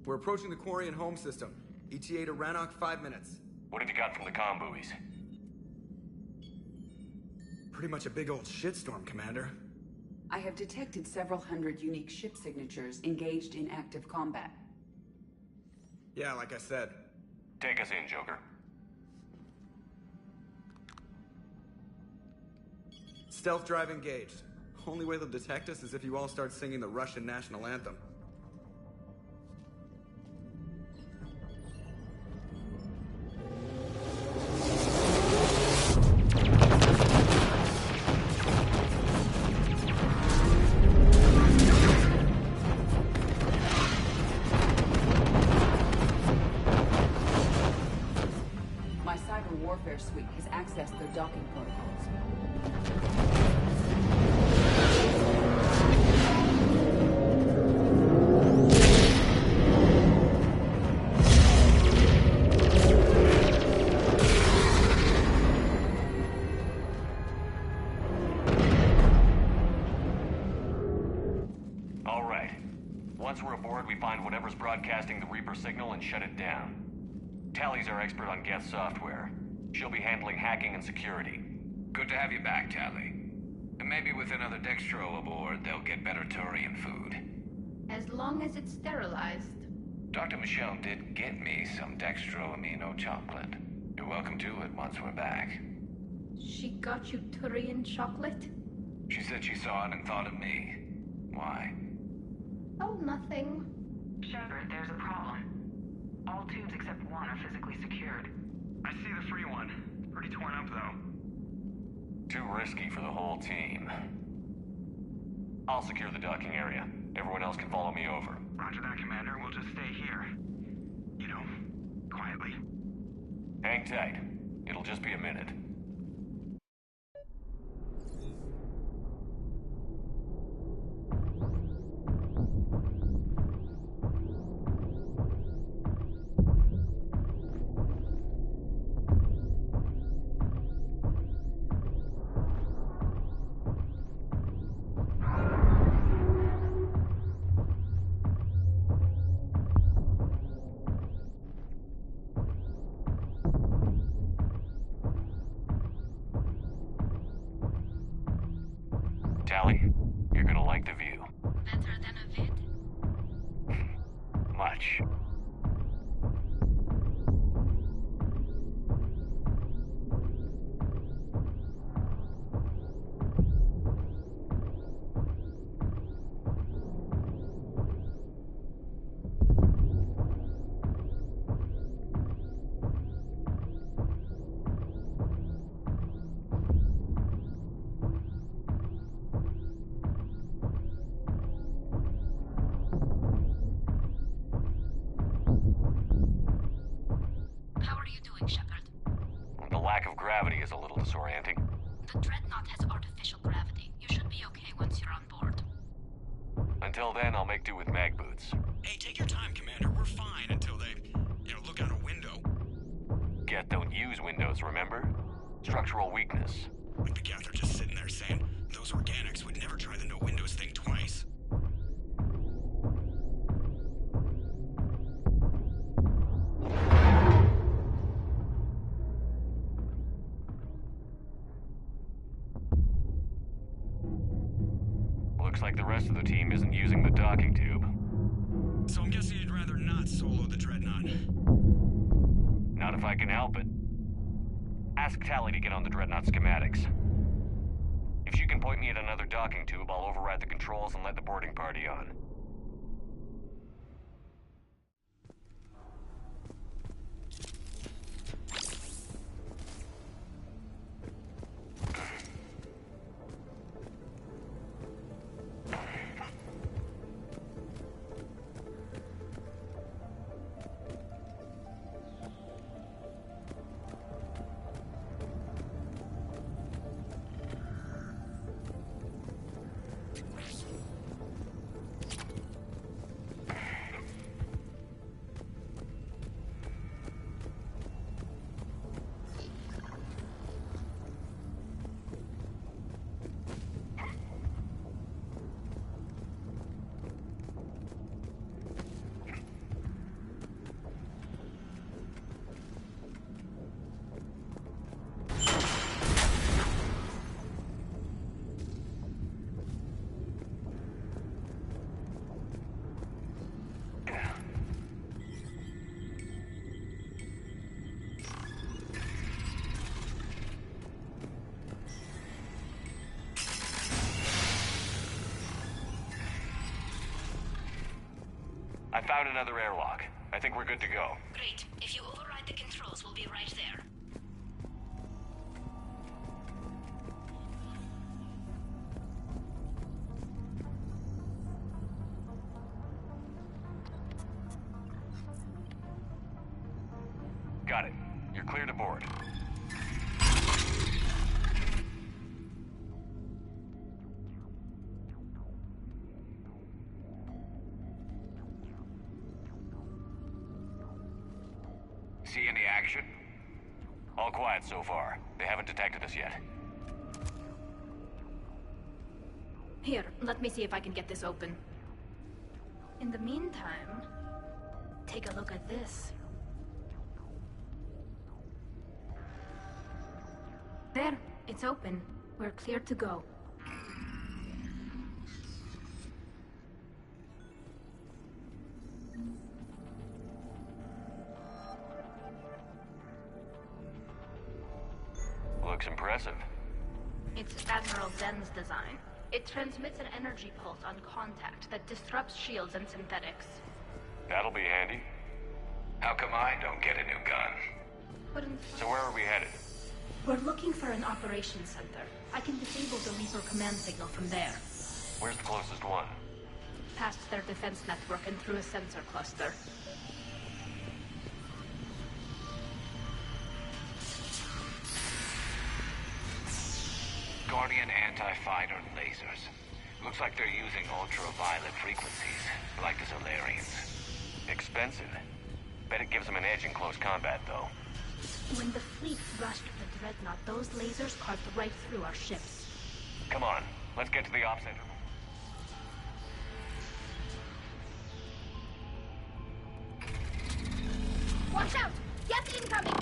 We're approaching the Quarian home system. ETA to Rannoch, 5 minutes. What have you got from the comm buoys? Pretty much a big old shitstorm, Commander. I have detected several hundred unique ship signatures engaged in active combat. Yeah, like I said. Take us in, Joker. Stealth drive engaged. Only way they'll detect us is if you all start singing the Russian national anthem. My cyber warfare suite has accessed their docking protocols. All right. Once we're aboard, we find whatever's broadcasting the Reaper signal and shut it down. Tally's our expert on Geth software. She'll be handling hacking and security. Good to have you back, Tally. And maybe with another Dextro aboard, they'll get better Turian food. As long as it's sterilized. Dr. Michelle did get me some Dextro Amino chocolate. You're welcome to it once we're back. She got you Turian chocolate? She said she saw it and thought of me. Why? Oh, nothing. Shepard, there's a problem. All tubes except one are physically secured. I see the free one. Pretty torn up, though. Too risky for the whole team. I'll secure the docking area. Everyone else can follow me over. Roger that, Commander. We'll just stay here. You know, quietly. Hang tight. It'll just be a minute. Tally, you're gonna like the view. Better than a vid? Much. How are you doing, Shepard? The lack of gravity is a little disorienting. The Dreadnought has artificial gravity. You should be okay once you're on board. Until then, I'll make do with mag boots. Hey, take your time, Commander. We're fine until they, look out a window. Geth don't use windows, remember? Structural weakness. Like the Geth are just sitting there saying, those organics would never try the no windows thing twice. Looks like the rest of the team isn't using the docking tube. So I'm guessing you'd rather not solo the Dreadnought. Not if I can help it. Ask Tally to get on the Dreadnought schematics. If she can point me at another docking tube, I'll override the controls and let the boarding party on. I found another airlock. I think we're good to go. Great. If you override the controls, we'll be right there. Got it. You're clear to board. See any action? All quiet so far. They haven't detected us yet. Here, let me see if I can get this open. In the meantime, take a look at this. There, it's open. We're clear to go. Looks impressive. It's Admiral Zen's design. It transmits an energy pulse on contact that disrupts shields and synthetics. That'll be handy. How come I don't get a new gun? So where are we headed? We're looking for an operations center. I can disable the Reaper command signal from there. Where's the closest one? Past their defense network and through a sensor cluster. Guardian anti-fighter lasers. Looks like they're using ultraviolet frequencies, like the Solarians. Expensive. Bet it gives them an edge in close combat, though. When the fleet rushed the Dreadnought, those lasers carved right through our ships. Come on, let's get to the op center. Watch out! Get incoming!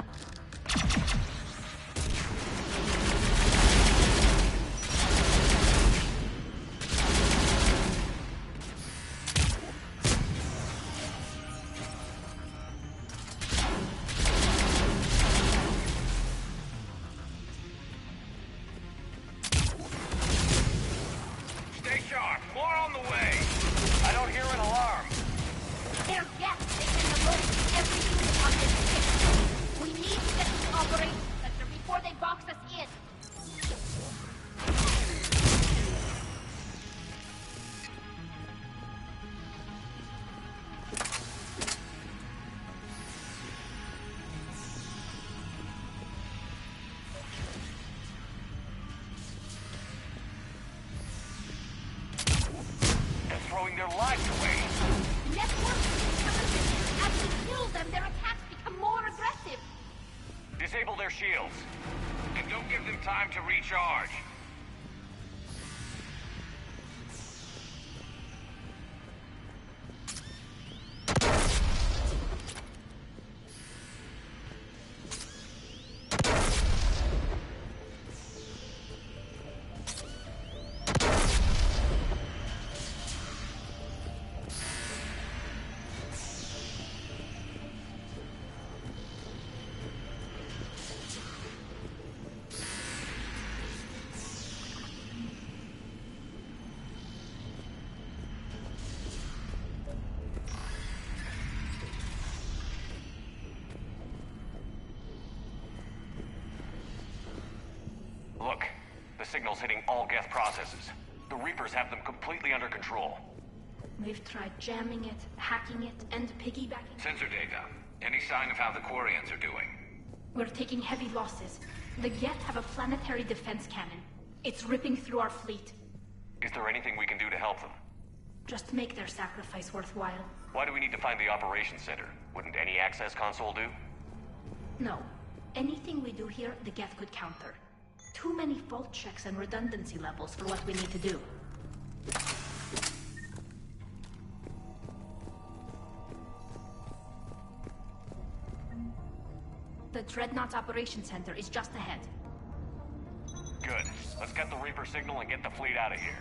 Stay sharp. More on the way. I don't hear an alarm. They're in the road. Every unit on this ship. We need to get to the operations center before they box us in. They're throwing their lives away. Network intelligence. As we kill them, their attacks become more aggressive. Disable their shields. And don't give them time to recharge. Look, the signal's hitting all Geth processes. The Reapers have them completely under control. We've tried jamming it, hacking it, and piggybacking. Sensor data. Any sign of how the Quarians are doing? We're taking heavy losses. The Geth have a planetary defense cannon. It's ripping through our fleet. Is there anything we can do to help them? Just make their sacrifice worthwhile. Why do we need to find the operations center? Wouldn't any access console do? No. Anything we do here, the Geth could counter. Too many fault checks and redundancy levels for what we need to do. The Dreadnought Operations Center is just ahead. Good. Let's get the Reaper signal and get the fleet out of here.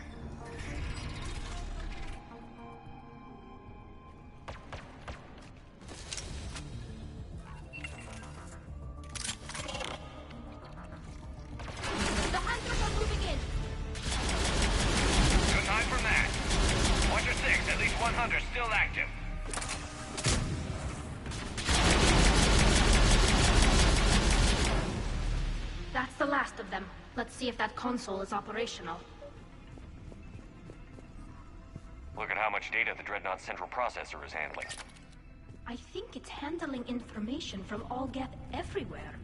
The hunters are moving in! No time for that. Watcher 6, at least one hunter still active. see if that console is operational. Look at how much data the Dreadnought's central processor is handling. I think it's handling information from all Geth everywhere.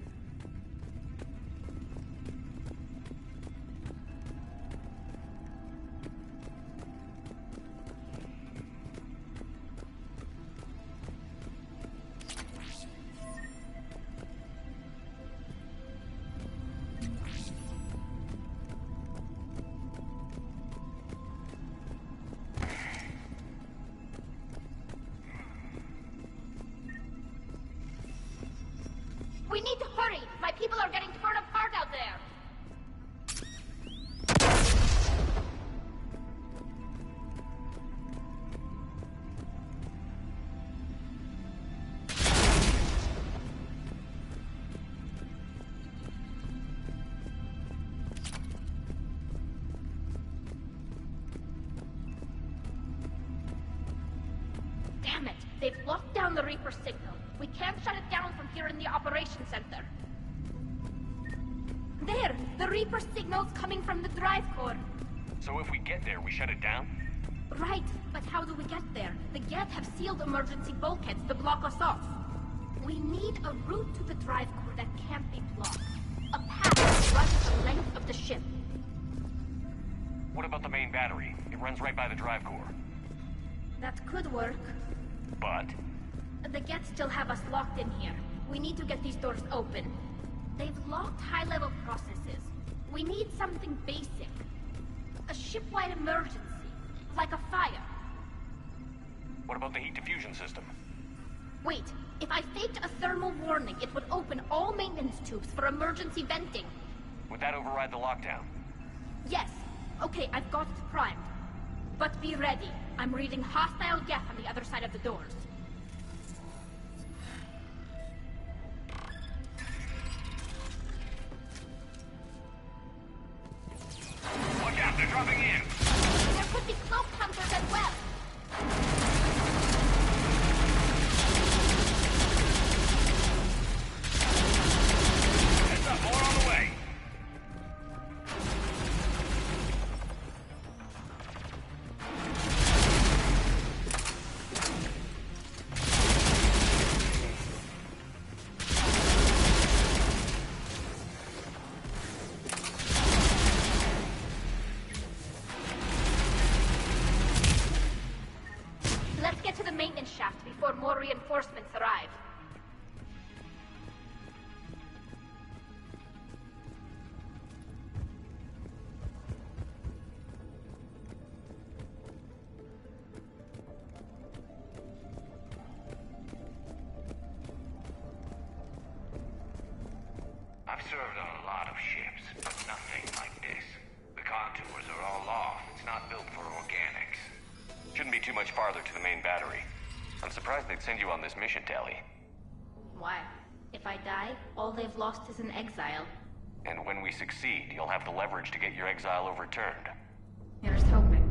We need to hurry! My people are getting torn apart out there! Damn it! They've locked down the Reaper signal. We can't shut it down from here in the operations center. There! The Reaper signal's coming from the drive core. So if we get there, we shut it down? Right, but how do we get there? The Geth have sealed emergency bulkheads to block us off. We need a route to the drive core that can't be blocked. A path that runs the length of the ship. What about the main battery? It runs right by the drive core. That could work. But? The Geth still have us locked in here. We need to get these doors open. They've locked high-level processes. We need something basic. A ship-wide emergency. Like a fire. What about the heat diffusion system? Wait, if I faked a thermal warning, it would open all maintenance tubes for emergency venting. Would that override the lockdown? Yes. Okay, I've got it primed. But be ready. I'm reading hostile Geth on the other side of the doors. Watch out, they're dropping in! There could be cloak hunters as well! Heads up, more on the way! Let's get to the maintenance shaft before more reinforcements arrive. I've served on a lot of ships, but nothing like this. The contours are all off. It's not built for organics. Shouldn't be too much farther to the main battery. I'm surprised they'd send you on this mission, Tali. Why? If I die, all they've lost is an exile. And when we succeed, you'll have the leverage to get your exile overturned. Here's hoping.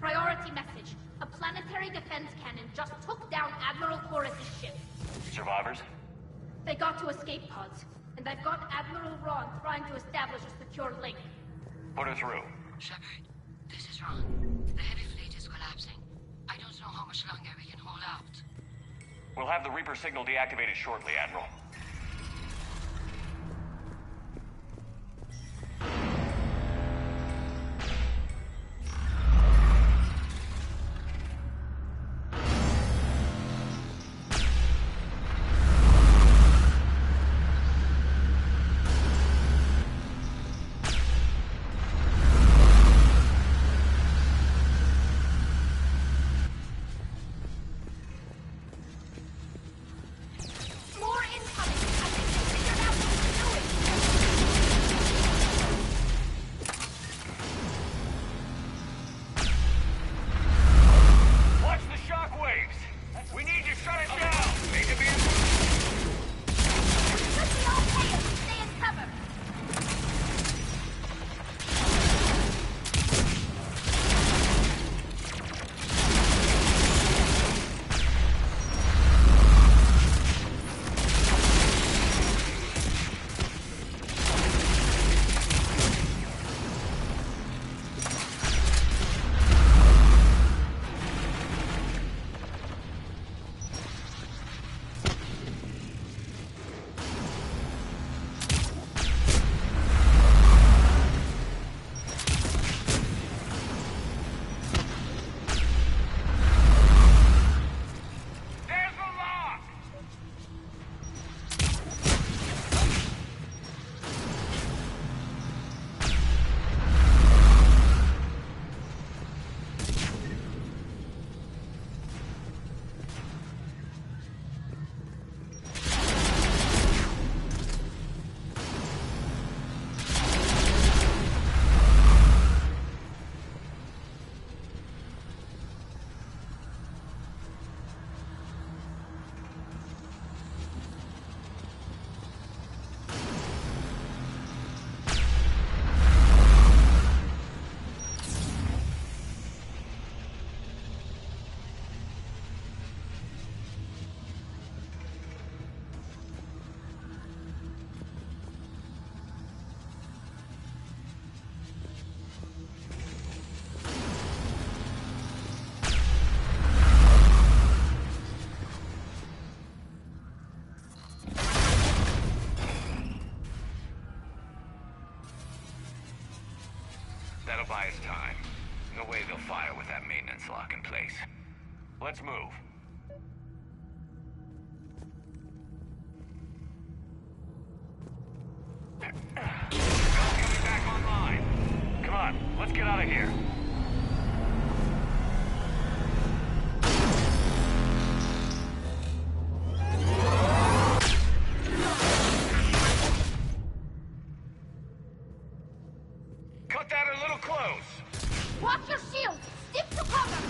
Priority message. A planetary defense cannon just took down Admiral Chorus' ship. Survivors? They got to escape pods, and I've got Admiral Ron trying to establish a secure link. Put her through. Shepard, this is Ron. The heavy fleet is collapsing. I don't know how much longer we can hold out. We'll have the Reaper signal deactivated shortly, Admiral. That'll buy us time. No way they'll fire with that maintenance lock in place. Let's move. Coming back online. Come on, let's get out of here. Cut that a little close. Watch your shield! Stick to cover!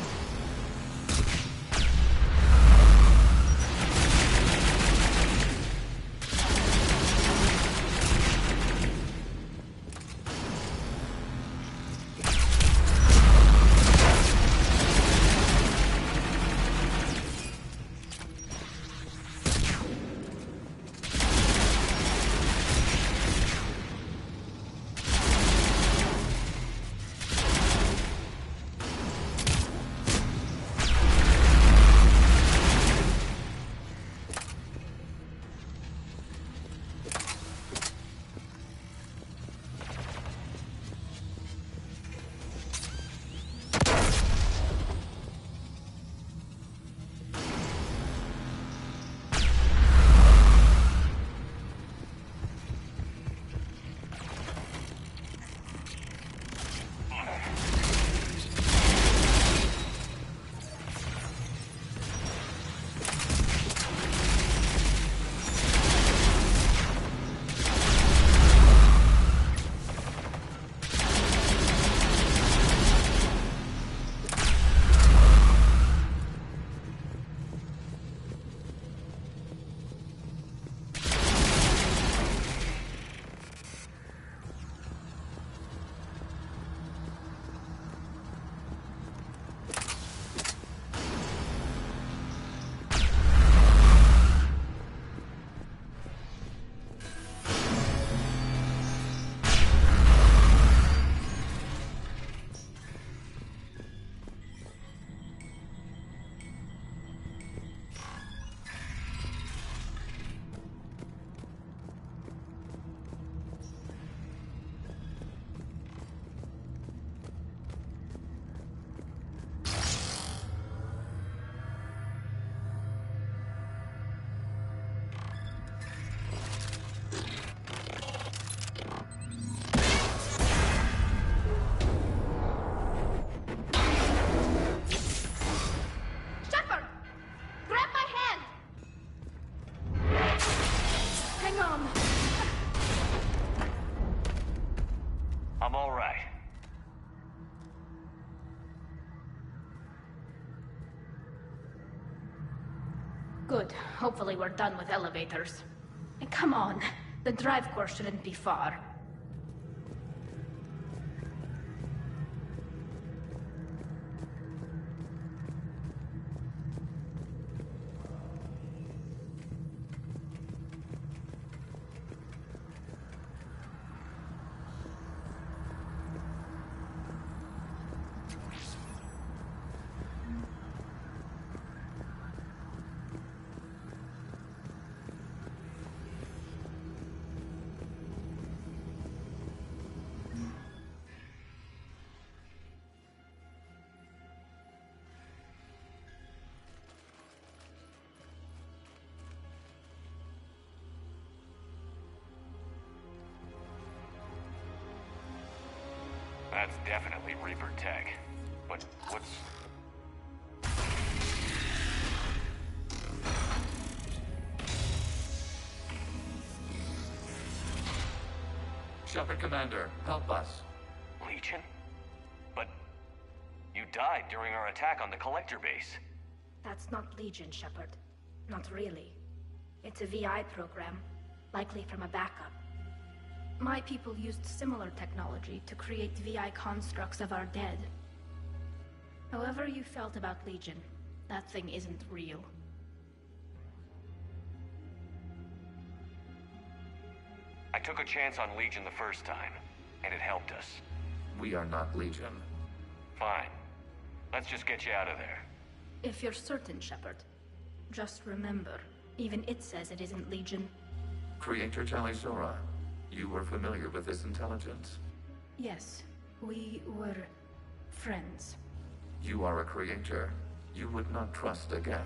Good. Hopefully we're done with elevators. And come on, the drive course shouldn't be far. That's definitely Reaper tech. But what's... Shepard Commander, help us. Legion? But you died during our attack on the Collector base. That's not Legion, Shepard. Not really. It's a VI program, likely from a backup. My people used similar technology to create VI constructs of our dead. However you felt about Legion, that thing isn't real. I took a chance on Legion the first time, and it helped us. We are not Legion. Fine. Let's just get you out of there. If you're certain, Shepard. Just remember, even it says it isn't Legion. Creator Tali'Zorah, you were familiar with this intelligence? Yes, We were friends. You are a creator. You would not trust a Geth.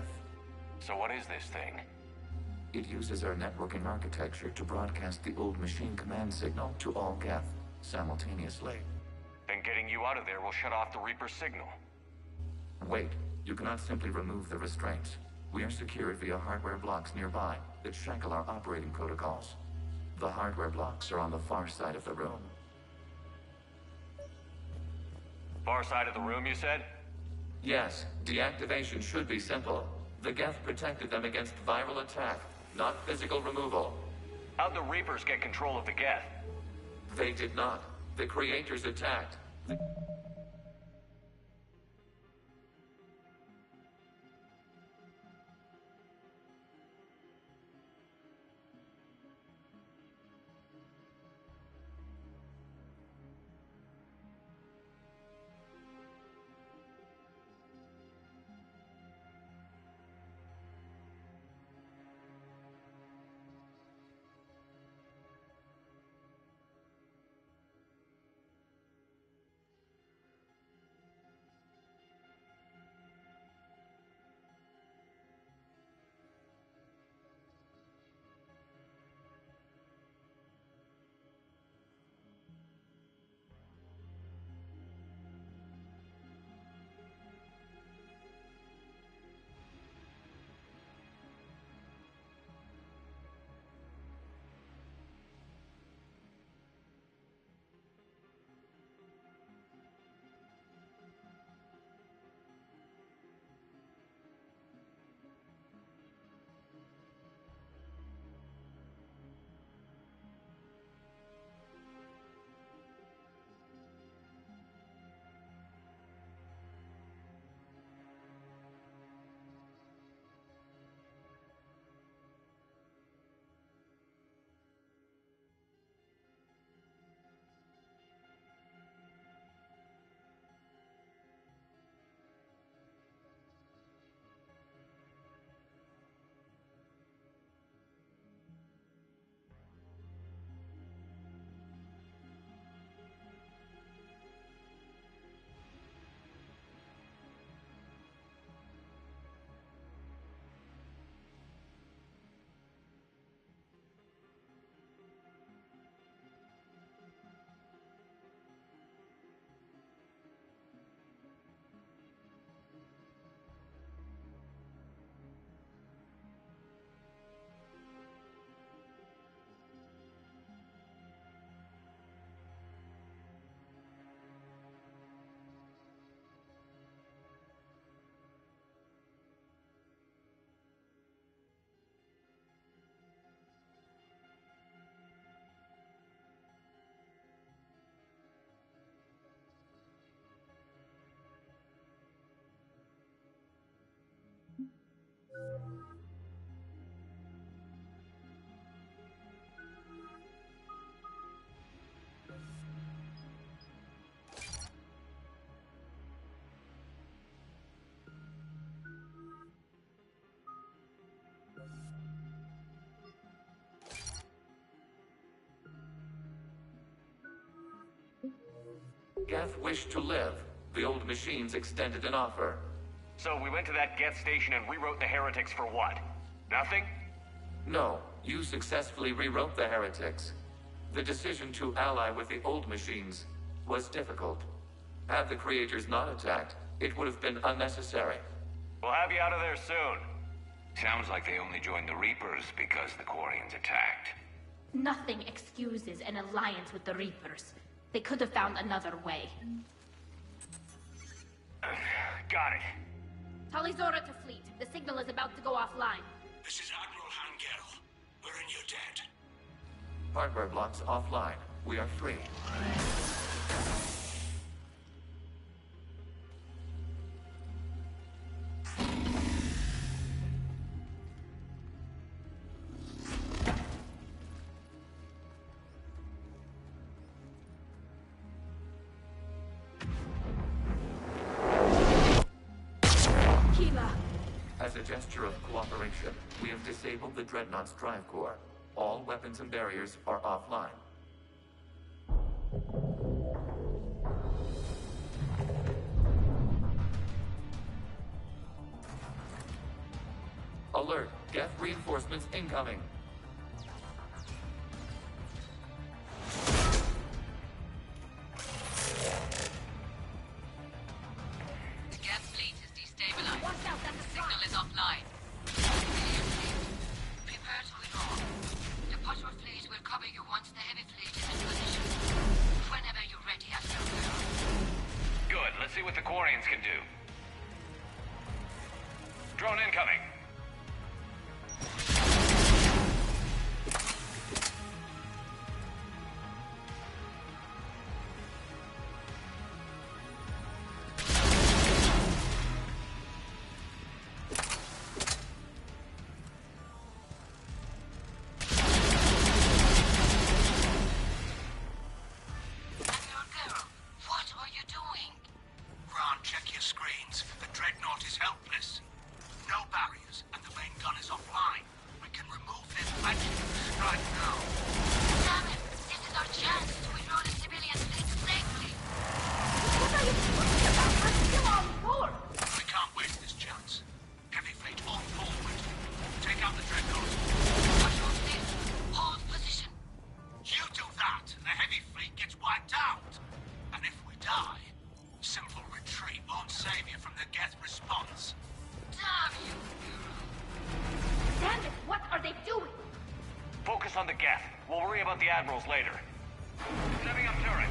So what is this thing? It uses our networking architecture to broadcast the old machine command signal to all Geth simultaneously. Then getting you out of there will shut off the Reaper's signal. Wait, you cannot simply remove the restraints. We are secured via hardware blocks nearby that shackle our operating protocols. The hardware blocks are on the far side of the room. Far side of the room, you said? Yes, deactivation should be simple. The Geth protected them against viral attack, not physical removal. How'd the Reapers get control of the Geth? They did not. The creators attacked. Geth wished to live. The old machines extended an offer. So we went to that Geth station and rewrote the heretics for what? Nothing? No, you successfully rewrote the heretics. The decision to ally with the old machines was difficult. Had the creators not attacked, it would have been unnecessary. We'll have you out of there soon. Sounds like they only joined the Reapers because the Quarians attacked. Nothing excuses an alliance with the Reapers. They could have found another way. Got it. Talizora to fleet. The signal is about to go offline. This is Admiral Hangel. We're in your debt. Hardware blocks offline. We are free. As a gesture of cooperation, we have disabled the Dreadnought's drive core. All weapons and barriers are offline. alert. Geth reinforcements incoming. The Geth fleet is destabilized. Watch out, the signal is offline. Prepare to withdraw. The patrol fleet will cover you once the heavy fleet is in position. Whenever you're ready, Admiral Girl. Good. Let's see what the Quarians can do. Drone incoming. On the Geth. We'll worry about the admirals later. Setting up turret.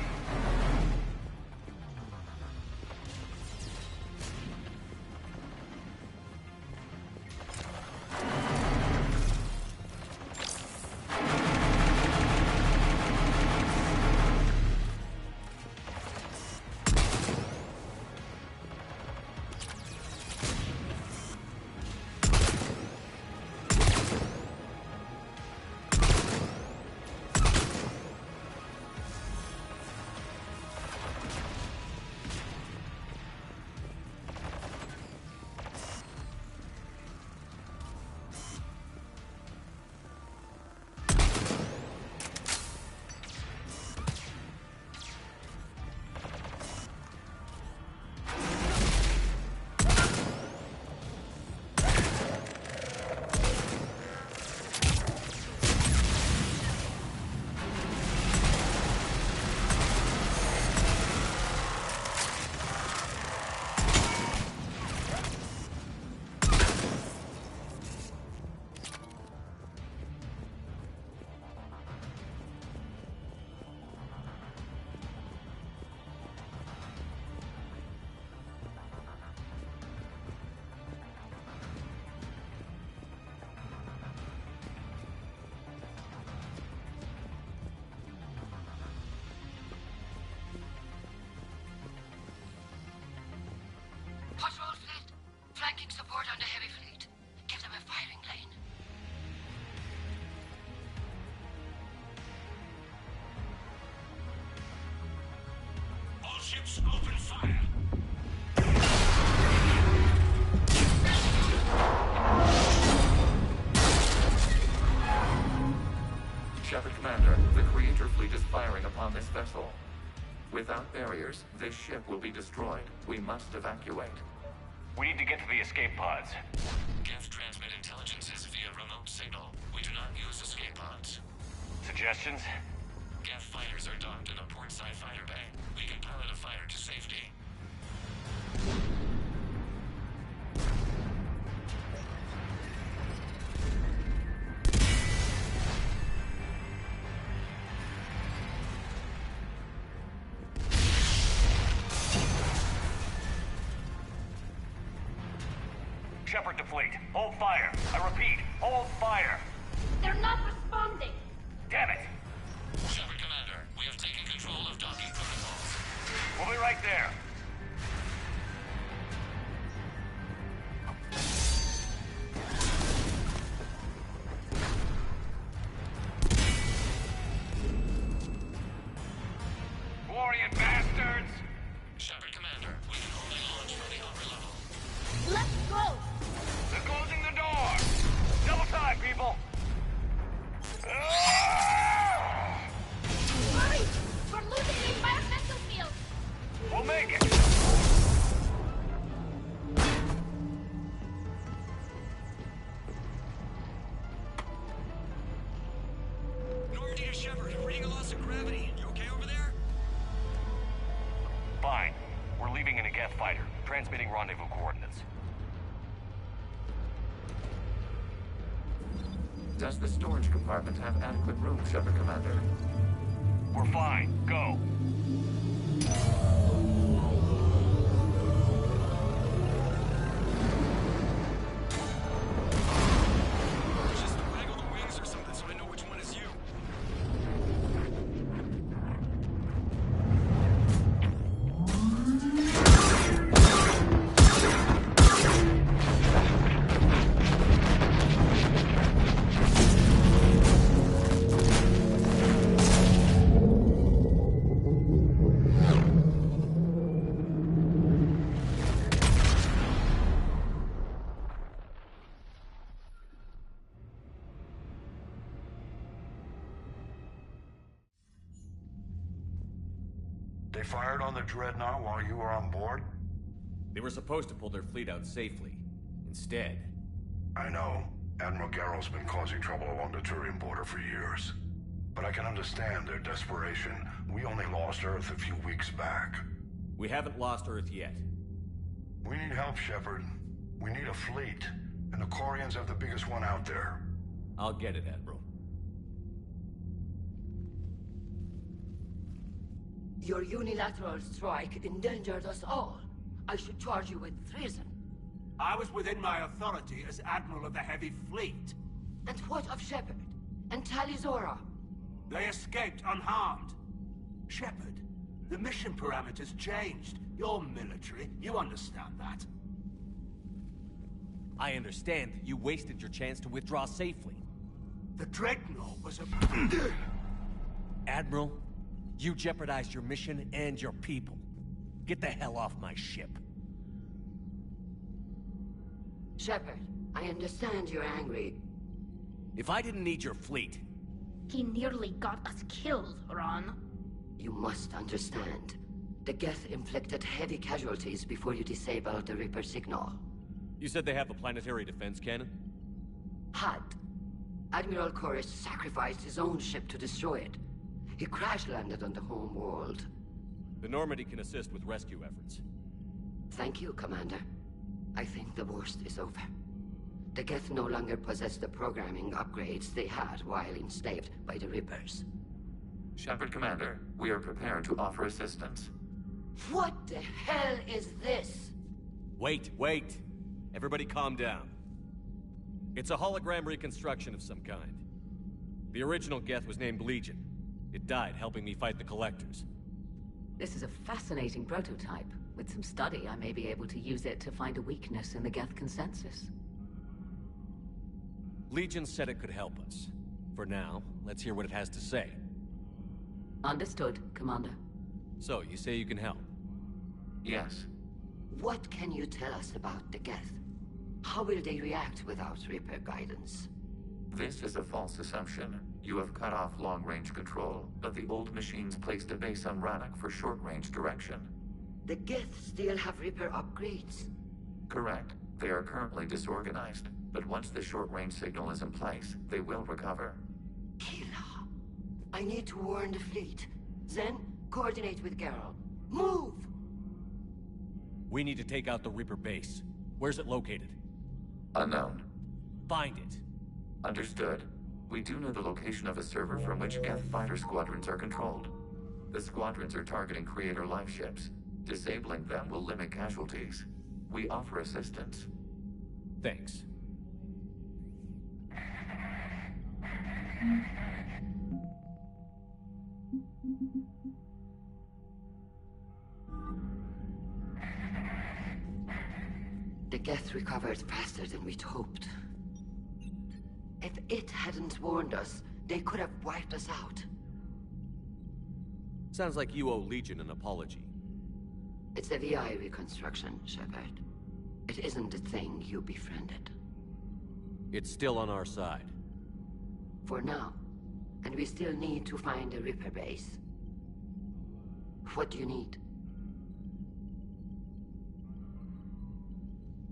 Patrol fleet, flanking support on the heavy fleet. Give them a firing lane. All ships open fire. Shepard Commander, the Creator fleet is firing upon this vessel. Without barriers, this ship will be destroyed. We must evacuate. We need to get to the escape pods. Geth transmit intelligences via remote signal. We do not use escape pods. Suggestions? Geth fighters are docked in a portside fighter bay. We can pilot a fighter to safety. Shepard to fleet. Hold fire. I repeat, hold fire. They're not responding. Damn it. Shepard Commander, we have taken control of docking protocols. We'll be right there. Quarian bastards! Shepard Commander, we can only launch from the upper level. Let's go! They're closing the door! Double time, people! Hurry! We're losing the environmental field! We'll make it! Ryder, transmitting rendezvous coordinates. Does the storage compartment have adequate room, Shepard Commander? We're fine. Go. Just waggle the wings or something so I know which one is you. They fired on the Dreadnought while you were on board? They were supposed to pull their fleet out safely. Instead... I know. Admiral Garrow's been causing trouble along the Turian border for years. But I can understand their desperation. We only lost Earth a few weeks back. We haven't lost Earth yet. We need help, Shepard. We need a fleet. And the Quarians have the biggest one out there. I'll get it, Admiral. Your unilateral strike endangered us all. I should charge you with treason. I was within my authority as Admiral of the Heavy Fleet. And what of Shepard? And Talizora? They escaped unharmed. Shepard, the mission parameters changed. You're military, you understand that. I understand that you wasted your chance to withdraw safely. The Dreadnought was a... Admiral, you jeopardized your mission and your people. Get the hell off my ship. Shepard, I understand you're angry. If I didn't need your fleet... He nearly got us killed, Ron. You must understand. The Geth inflicted heavy casualties before you disabled the Reaper signal. You said they have a planetary defense cannon? Had. Admiral Koris sacrificed his own ship to destroy it. He crash-landed on the home world. The Normandy can assist with rescue efforts. Thank you, Commander. I think the worst is over. The Geth no longer possess the programming upgrades they had while enslaved by the Reapers. Shepard Commander, we are prepared to offer assistance. What the hell is this? Wait. Everybody calm down. It's a hologram reconstruction of some kind. The original Geth was named Legion. It died helping me fight the Collectors. This is a fascinating prototype. With some study, I may be able to use it to find a weakness in the Geth consensus. Legion said it could help us. For now, let's hear what it has to say. Understood, Commander. So, you say you can help? Yes. What can you tell us about the Geth? How will they react without Reaper guidance? This is a false assumption. You have cut off long-range control, but the old machines placed a base on Rannoch for short-range direction. The Geth still have Reaper upgrades? Correct. They are currently disorganized, but once the short-range signal is in place, they will recover. Kila, I need to warn the fleet. Then, coordinate with Garrow. Move! We need to take out the Reaper base. Where's it located? Unknown. Find it. Understood. We do know the location of a server from which Geth fighter squadrons are controlled. The squadrons are targeting Creator life ships. Disabling them will limit casualties. We offer assistance. Thanks. The Geth recovered faster than we'd hoped. If it hadn't warned us, they could have wiped us out. Sounds like you owe Legion an apology. It's a VI reconstruction, Shepard. It isn't the thing you befriended. It's still on our side. For now. And we still need to find the Reaper base. What do you need?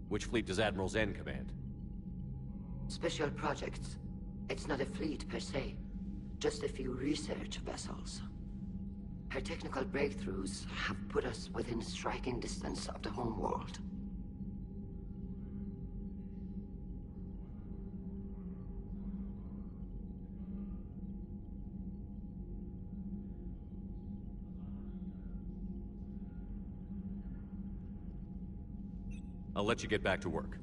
Which fleet does Admiral Zen command? Special projects. It's not a fleet per se. Just a few research vessels. Her technical breakthroughs have put us within striking distance of the home world. I'll let you get back to work.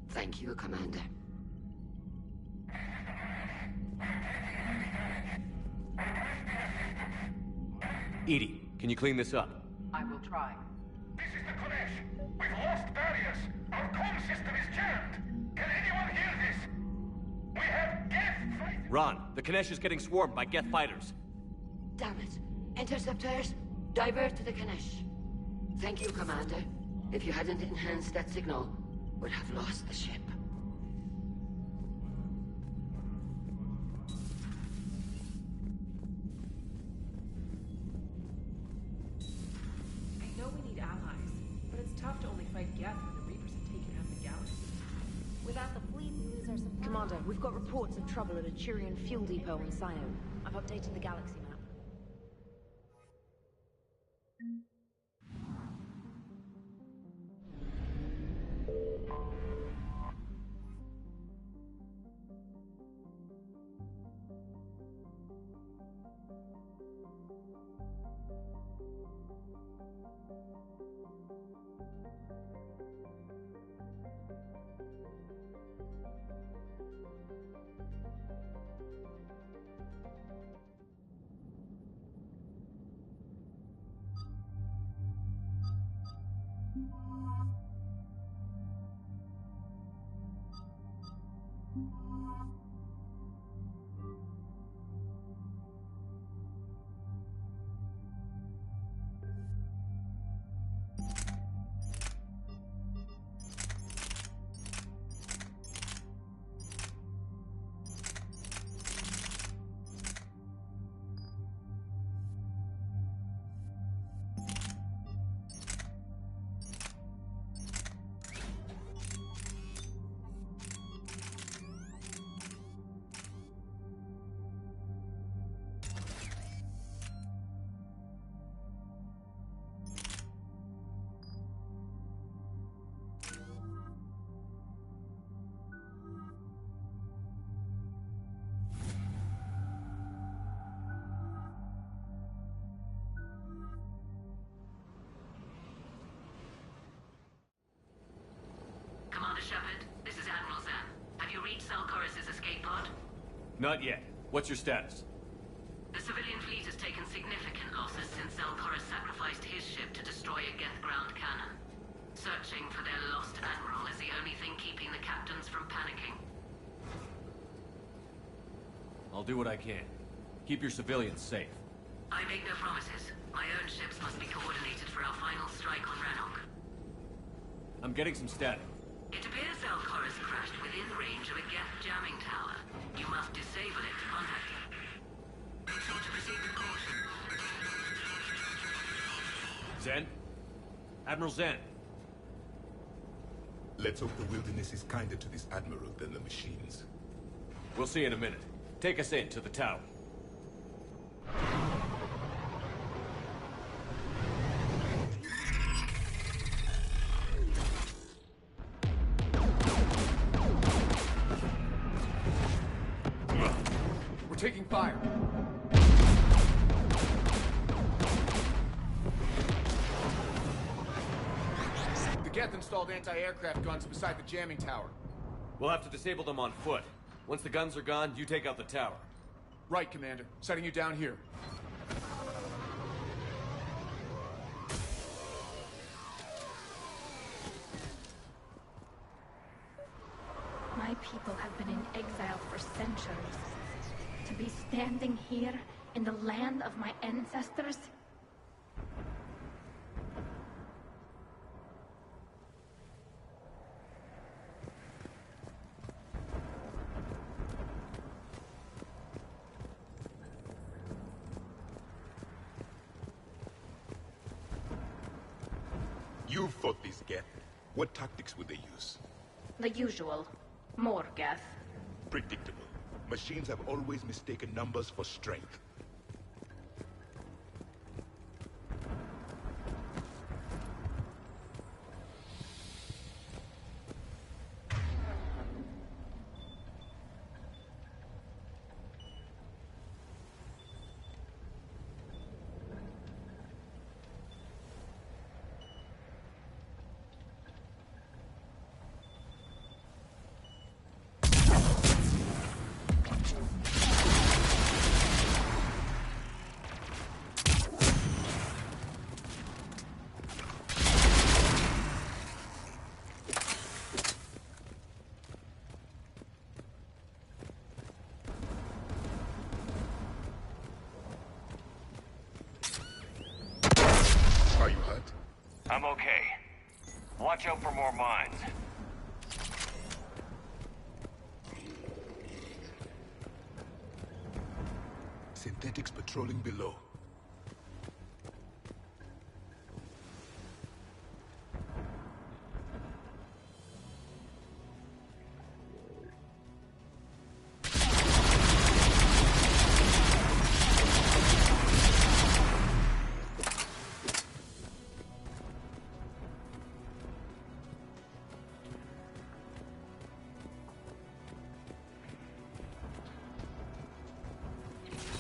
Thank you, Commander. EDI, can you clean this up? I will try. This is the Konesh. We've lost barriers. Our comm system is jammed. Can anyone hear this? We have Geth fight. Ron, the Kanesh is getting swarmed by Geth fighters. Damn it. Interceptors, divert to the Kanesh. Thank you, Commander. If you hadn't enhanced that signal, would have lost the ship. I know we need allies, but it's tough to only fight Geth when the Reapers have taken out the galaxy. Without the fleet, we lose our supply. Commander, we've got reports of trouble at a Turian fuel depot on Scion. I've updated the galaxy map. Shepard, this is Admiral Zan. Have you reached Salkoris' escape pod? Not yet. What's your status? The civilian fleet has taken significant losses since Salkoris sacrificed his ship to destroy a Geth ground cannon. Searching for their lost admiral is the only thing keeping the captains from panicking. I'll do what I can. Keep your civilians safe. I make no promises. My own ships must be coordinated for our final strike on Rannoch. I'm getting some static. It appears Salkoris crashed within range of a Geth jamming tower. You must disable it to contact him. Make sure to proceed with caution. Zen? Admiral Zen? Let's hope the wilderness is kinder to this admiral than the machines. We'll see in a minute. Take us in to the tower. We're taking fire. The Geth installed anti-aircraft guns beside the jamming tower. We'll have to disable them on foot. Once the guns are gone, you take out the tower. Right, Commander. Setting you down here. My people have been in exile for centuries. To be standing here in the land of my ancestors? You fought these Geth. What tactics would they use? The usual. More Geth. Predictable. Machines have always mistaken numbers for strength. I'm okay. Watch out for more mines. Synthetics patrolling below.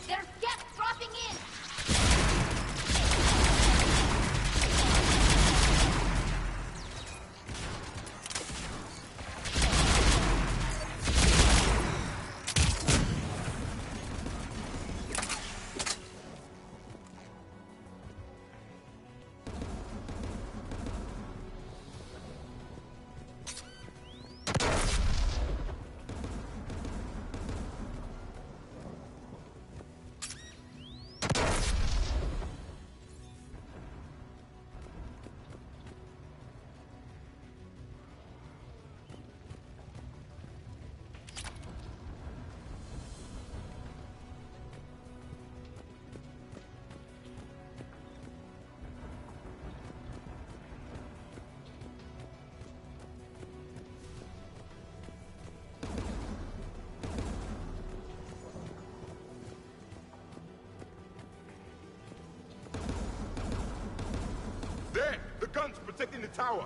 There's gas dropping in! There! The guns protecting the tower!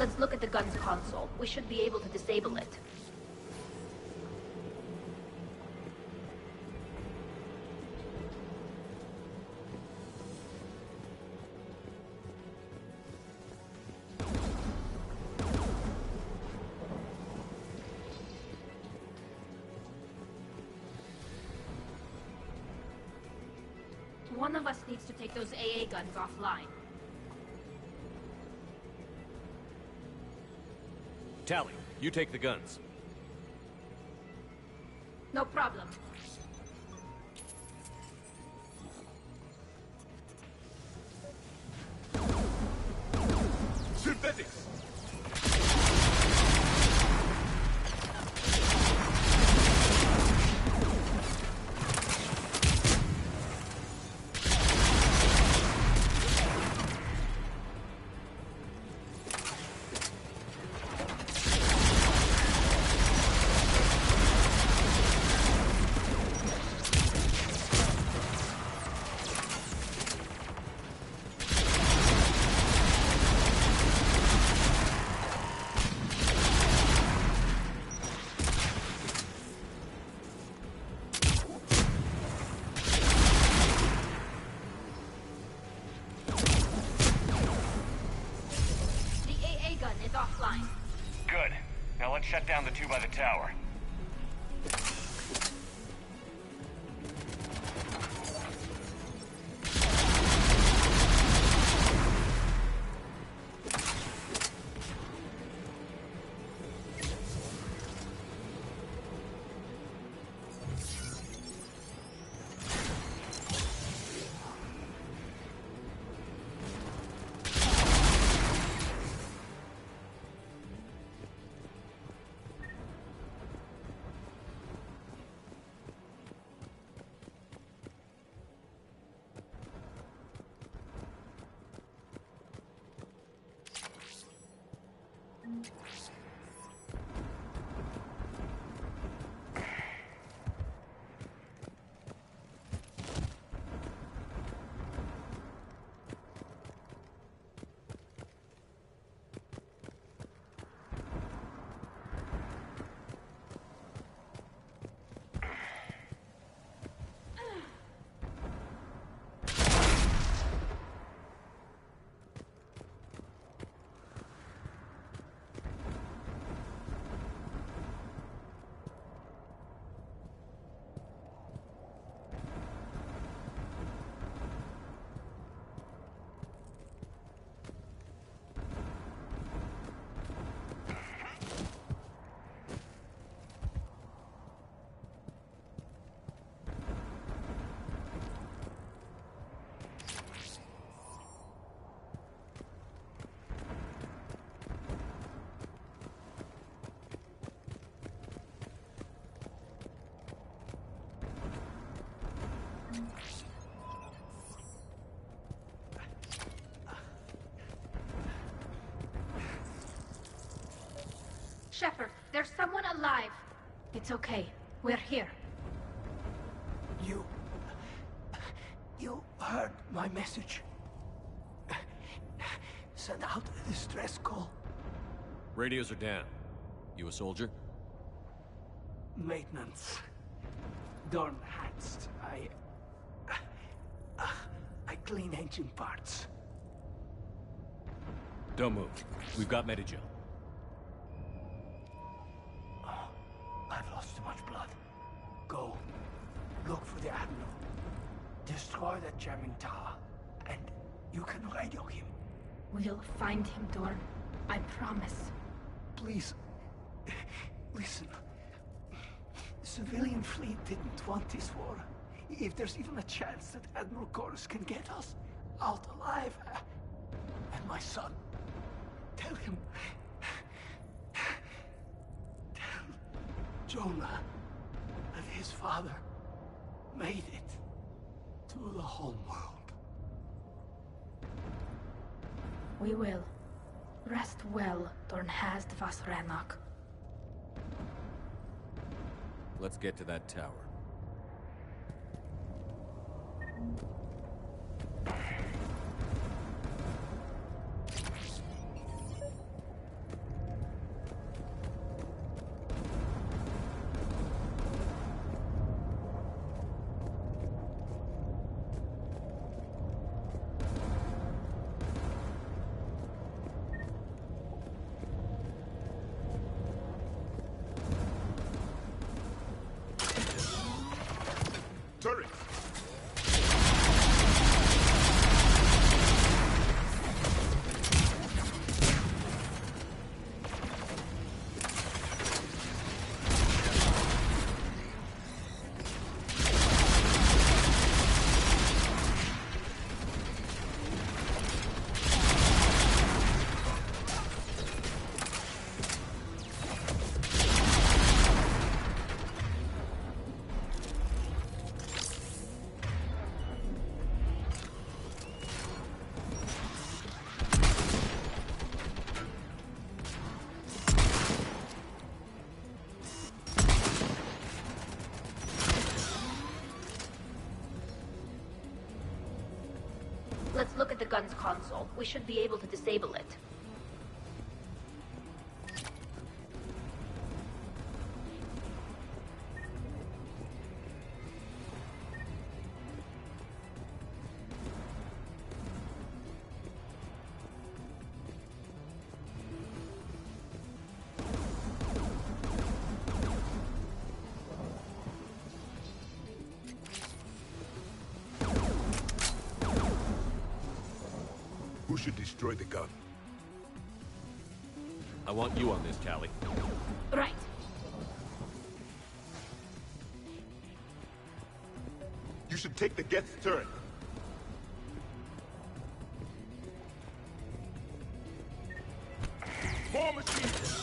Let's look at the gun's console. We should be able to disable it. One of us needs to take those AA guns offline. Tally, you take the guns. No problem. Synthetics! offline. Good. Now let's shut down the two by the tower. Shepard, there's someone alive. It's okay. We're here. You heard my message. Send out a distress call. Radios are down. You a soldier? Maintenance. Dorn Hatst. I clean engine parts. Don't move. We've got Medigel. I've lost too much blood. Go. Look for the Admiral. Destroy that jamming tower. And you can radio him. We'll find him, Dorn. I promise. Please. Listen. The civilian fleet didn't want this war. If there's even a chance that Admiral Chorus can get us out alive. And my son. Tell him. Tell Jonah that his father made it to the home world. We will. Rest well, Dornhast Vasranok. Let's get to that tower. Turret! Let's look at the gun's console. We should be able to disable it. Who should destroy the gun? I want you on this, Tali. Right. You should take the Geth's turret. More machines!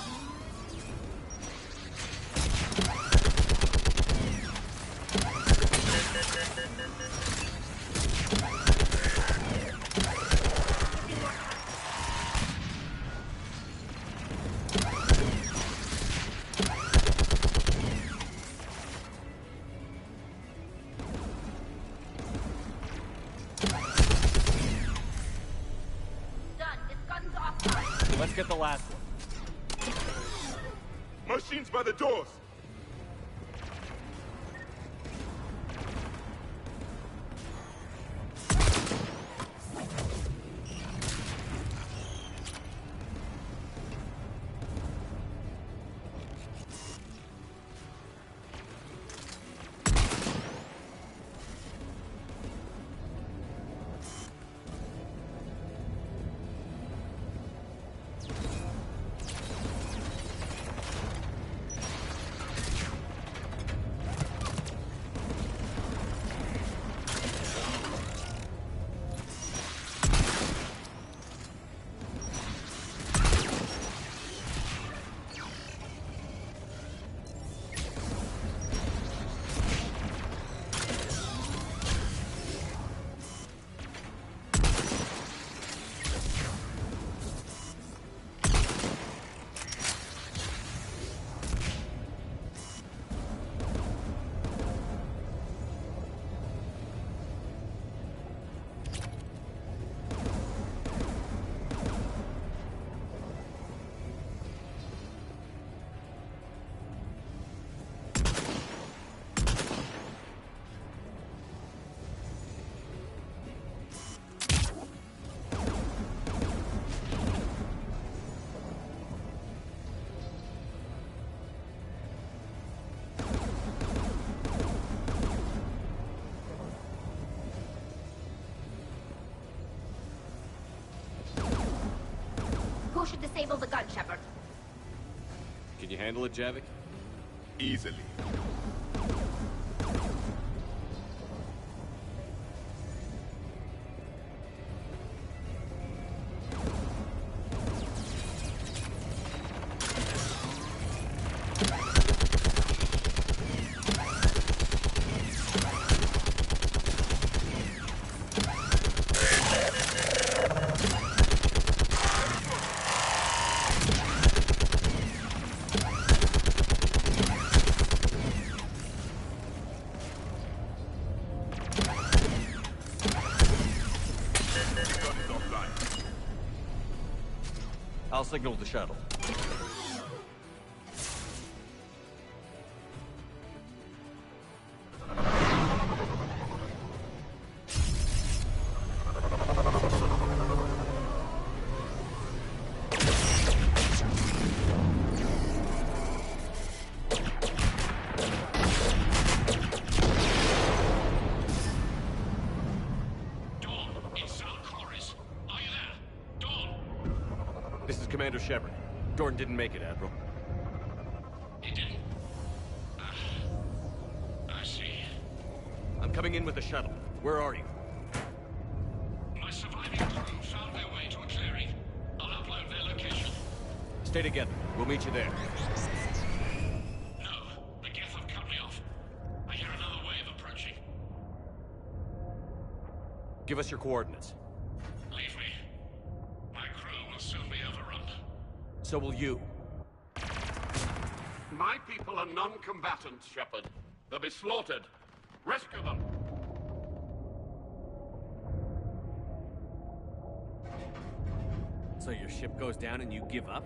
Let's get the last one. Machines by the doors! Who should disable the gun, Shepard? Can you handle it, Javik? Easily. I'll signal the shuttle. This is Commander Shepard. Gordon didn't make it, Admiral. He didn't? I see. I'm coming in with the shuttle. Where are you? My surviving crew found their way to a clearing. I'll upload their location. Stay together. We'll meet you there. No, the Geth have cut me off. I hear another wave approaching. Give us your coordinates. Leave me. My crew will soon be overrun. So will you. My people are non-combatants, Shepard. They'll be slaughtered. Rescue them. So your ship goes down and you give up?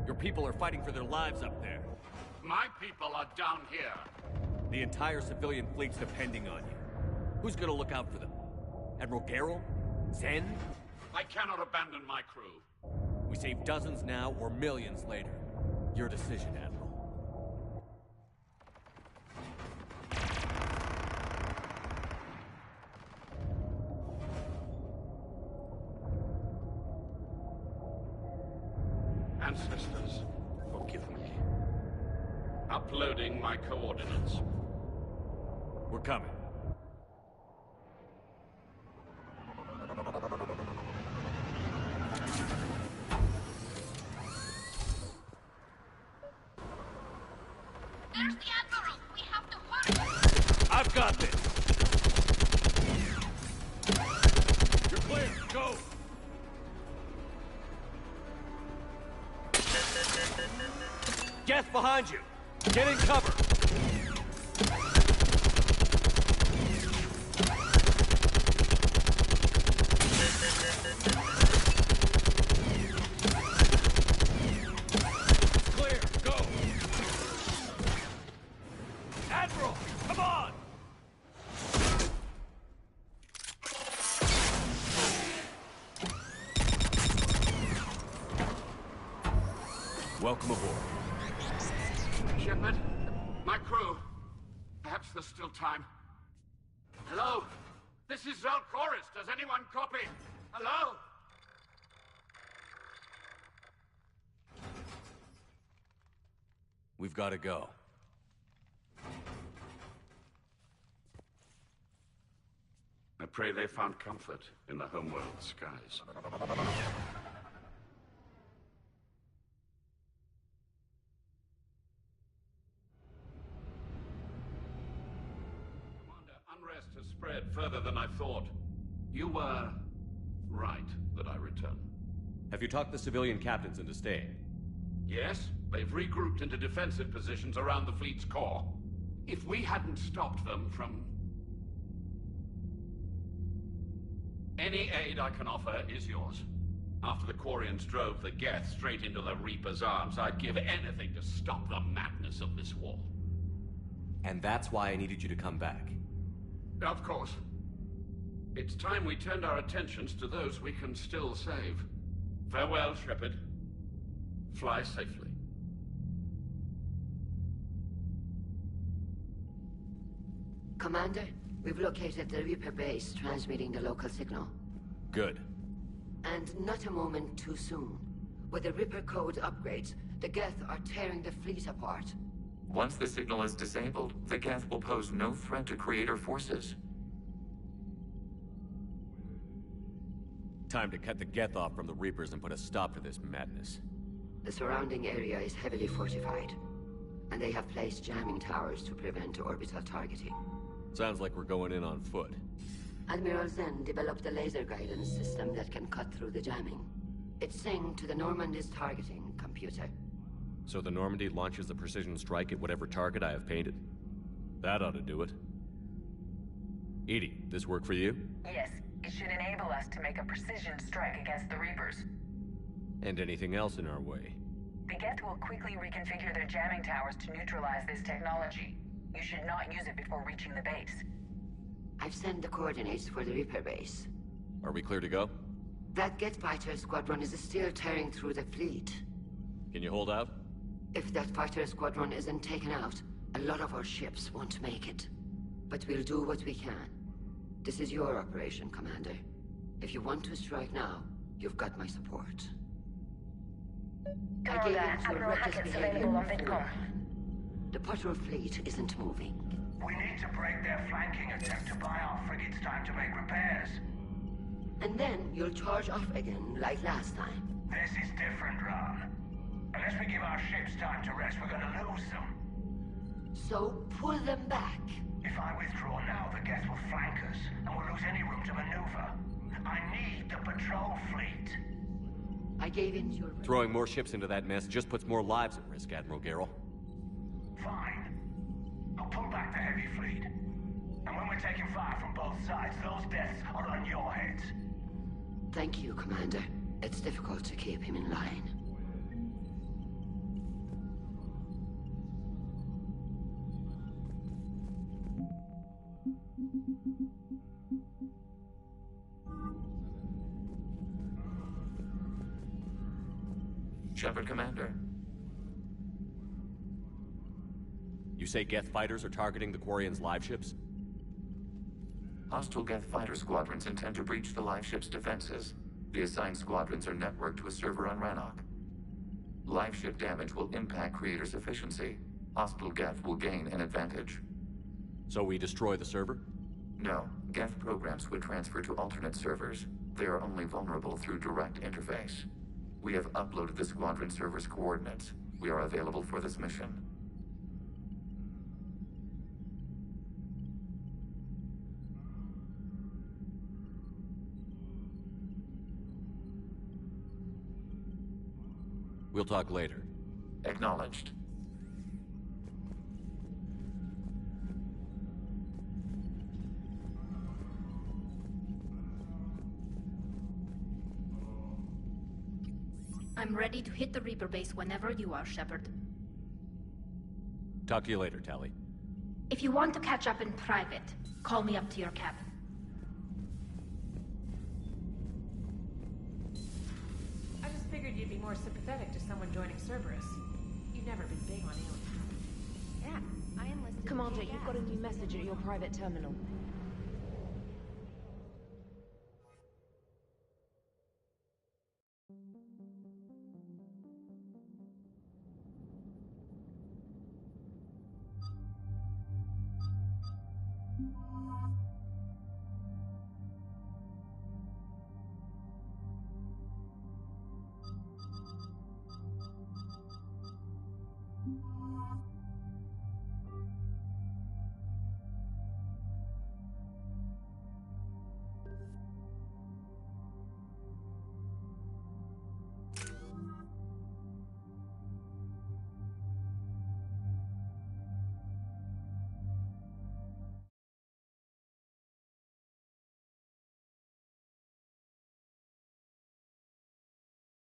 Your people are fighting for their lives up there. My people are down here. The entire civilian fleet's depending on you. Who's gonna look out for them? Admiral Gerrel? Zen? I cannot abandon my crew. We save dozens now or millions later. Your decision, Admiral. Ancestors, forgive me. Uploading my coordinates. We're coming. There's the Admiral! We have to hurry! I've got this! You're clear! Go! Geth behind you! Get in cover! Clear! Go! Admiral! Come on! Welcome aboard. Shepard, my crew. Perhaps there's still time. Hello? This is Zal'Koris. Does anyone copy? Hello? We've got to go. I pray they found comfort in the homeworld skies. Unrest has spread further than I thought. You were right that I return. Have you talked the civilian captains into staying? Yes, they've regrouped into defensive positions around the fleet's core. If we hadn't stopped them from... Any aid I can offer is yours. After the Quarians drove the Geth straight into the Reaper's arms, I'd give anything to stop the madness of this war. And that's why I needed you to come back. Of course. It's time we turned our attentions to those we can still save. Farewell, Shepard. Fly safely. Commander, we've located the Reaper base, transmitting the local signal. Good. And not a moment too soon. With the Reaper code upgrades, the Geth are tearing the fleet apart. Once the signal is disabled, the Geth will pose no threat to Creator forces. Time to cut the Geth off from the Reapers and put a stop to this madness. The surrounding area is heavily fortified, and they have placed jamming towers to prevent orbital targeting. Sounds like we're going in on foot. Admiral Zen developed a laser guidance system that can cut through the jamming. It's synced to the Normandy's targeting computer. So the Normandy launches the precision strike at whatever target I have painted? That ought to do it. EDI, this work for you? Yes, it should enable us to make a precision strike against the Reapers. And anything else in our way? The Geth will quickly reconfigure their jamming towers to neutralize this technology. You should not use it before reaching the base. I've sent the coordinates for the Reaper base. Are we clear to go? That Geth fighter squadron is still tearing through the fleet. Can you hold out? If that fighter squadron isn't taken out, a lot of our ships won't make it. But we'll do what we can. This is your operation, Commander. If you want to strike now, you've got my support. Commander, Admiral Hackett's available on VidCom. The patrol fleet isn't moving. We need to break their flanking attempt to buy our frigates time to make repairs. And then you'll charge off again, like last time. This is different, Ran. Unless we give our ships time to rest, we're gonna lose them. So pull them back. If I withdraw now, the Geth will flank us, and we'll lose any room to maneuver. I need the patrol fleet. I gave in to your... Throwing more ships into that mess just puts more lives at risk, Admiral Garrel. Fine. I'll pull back the heavy fleet. And when we're taking fire from both sides, those deaths are on your heads. Thank you, Commander. It's difficult to keep him in line. Shepard, Commander. You say Geth fighters are targeting the Quarians' live ships? Hostile Geth fighter squadrons intend to breach the live ship's defenses. The assigned squadrons are networked to a server on Rannoch. Live ship damage will impact Creator's efficiency. Hostile Geth will gain an advantage. So we destroy the server? No. Geth programs would transfer to alternate servers. They are only vulnerable through direct interface. We have uploaded the squadron server's coordinates. We are available for this mission. We'll talk later. Acknowledged. I'm ready to hit the Reaper base whenever you are, Shepard. Talk to you later, Tali. If you want to catch up in private, call me up to your cabin. I just figured you'd be more sympathetic to someone joining Cerberus. You've never been big on aliens. Yeah, I enlisted. Commander, you've got a new message at your private terminal.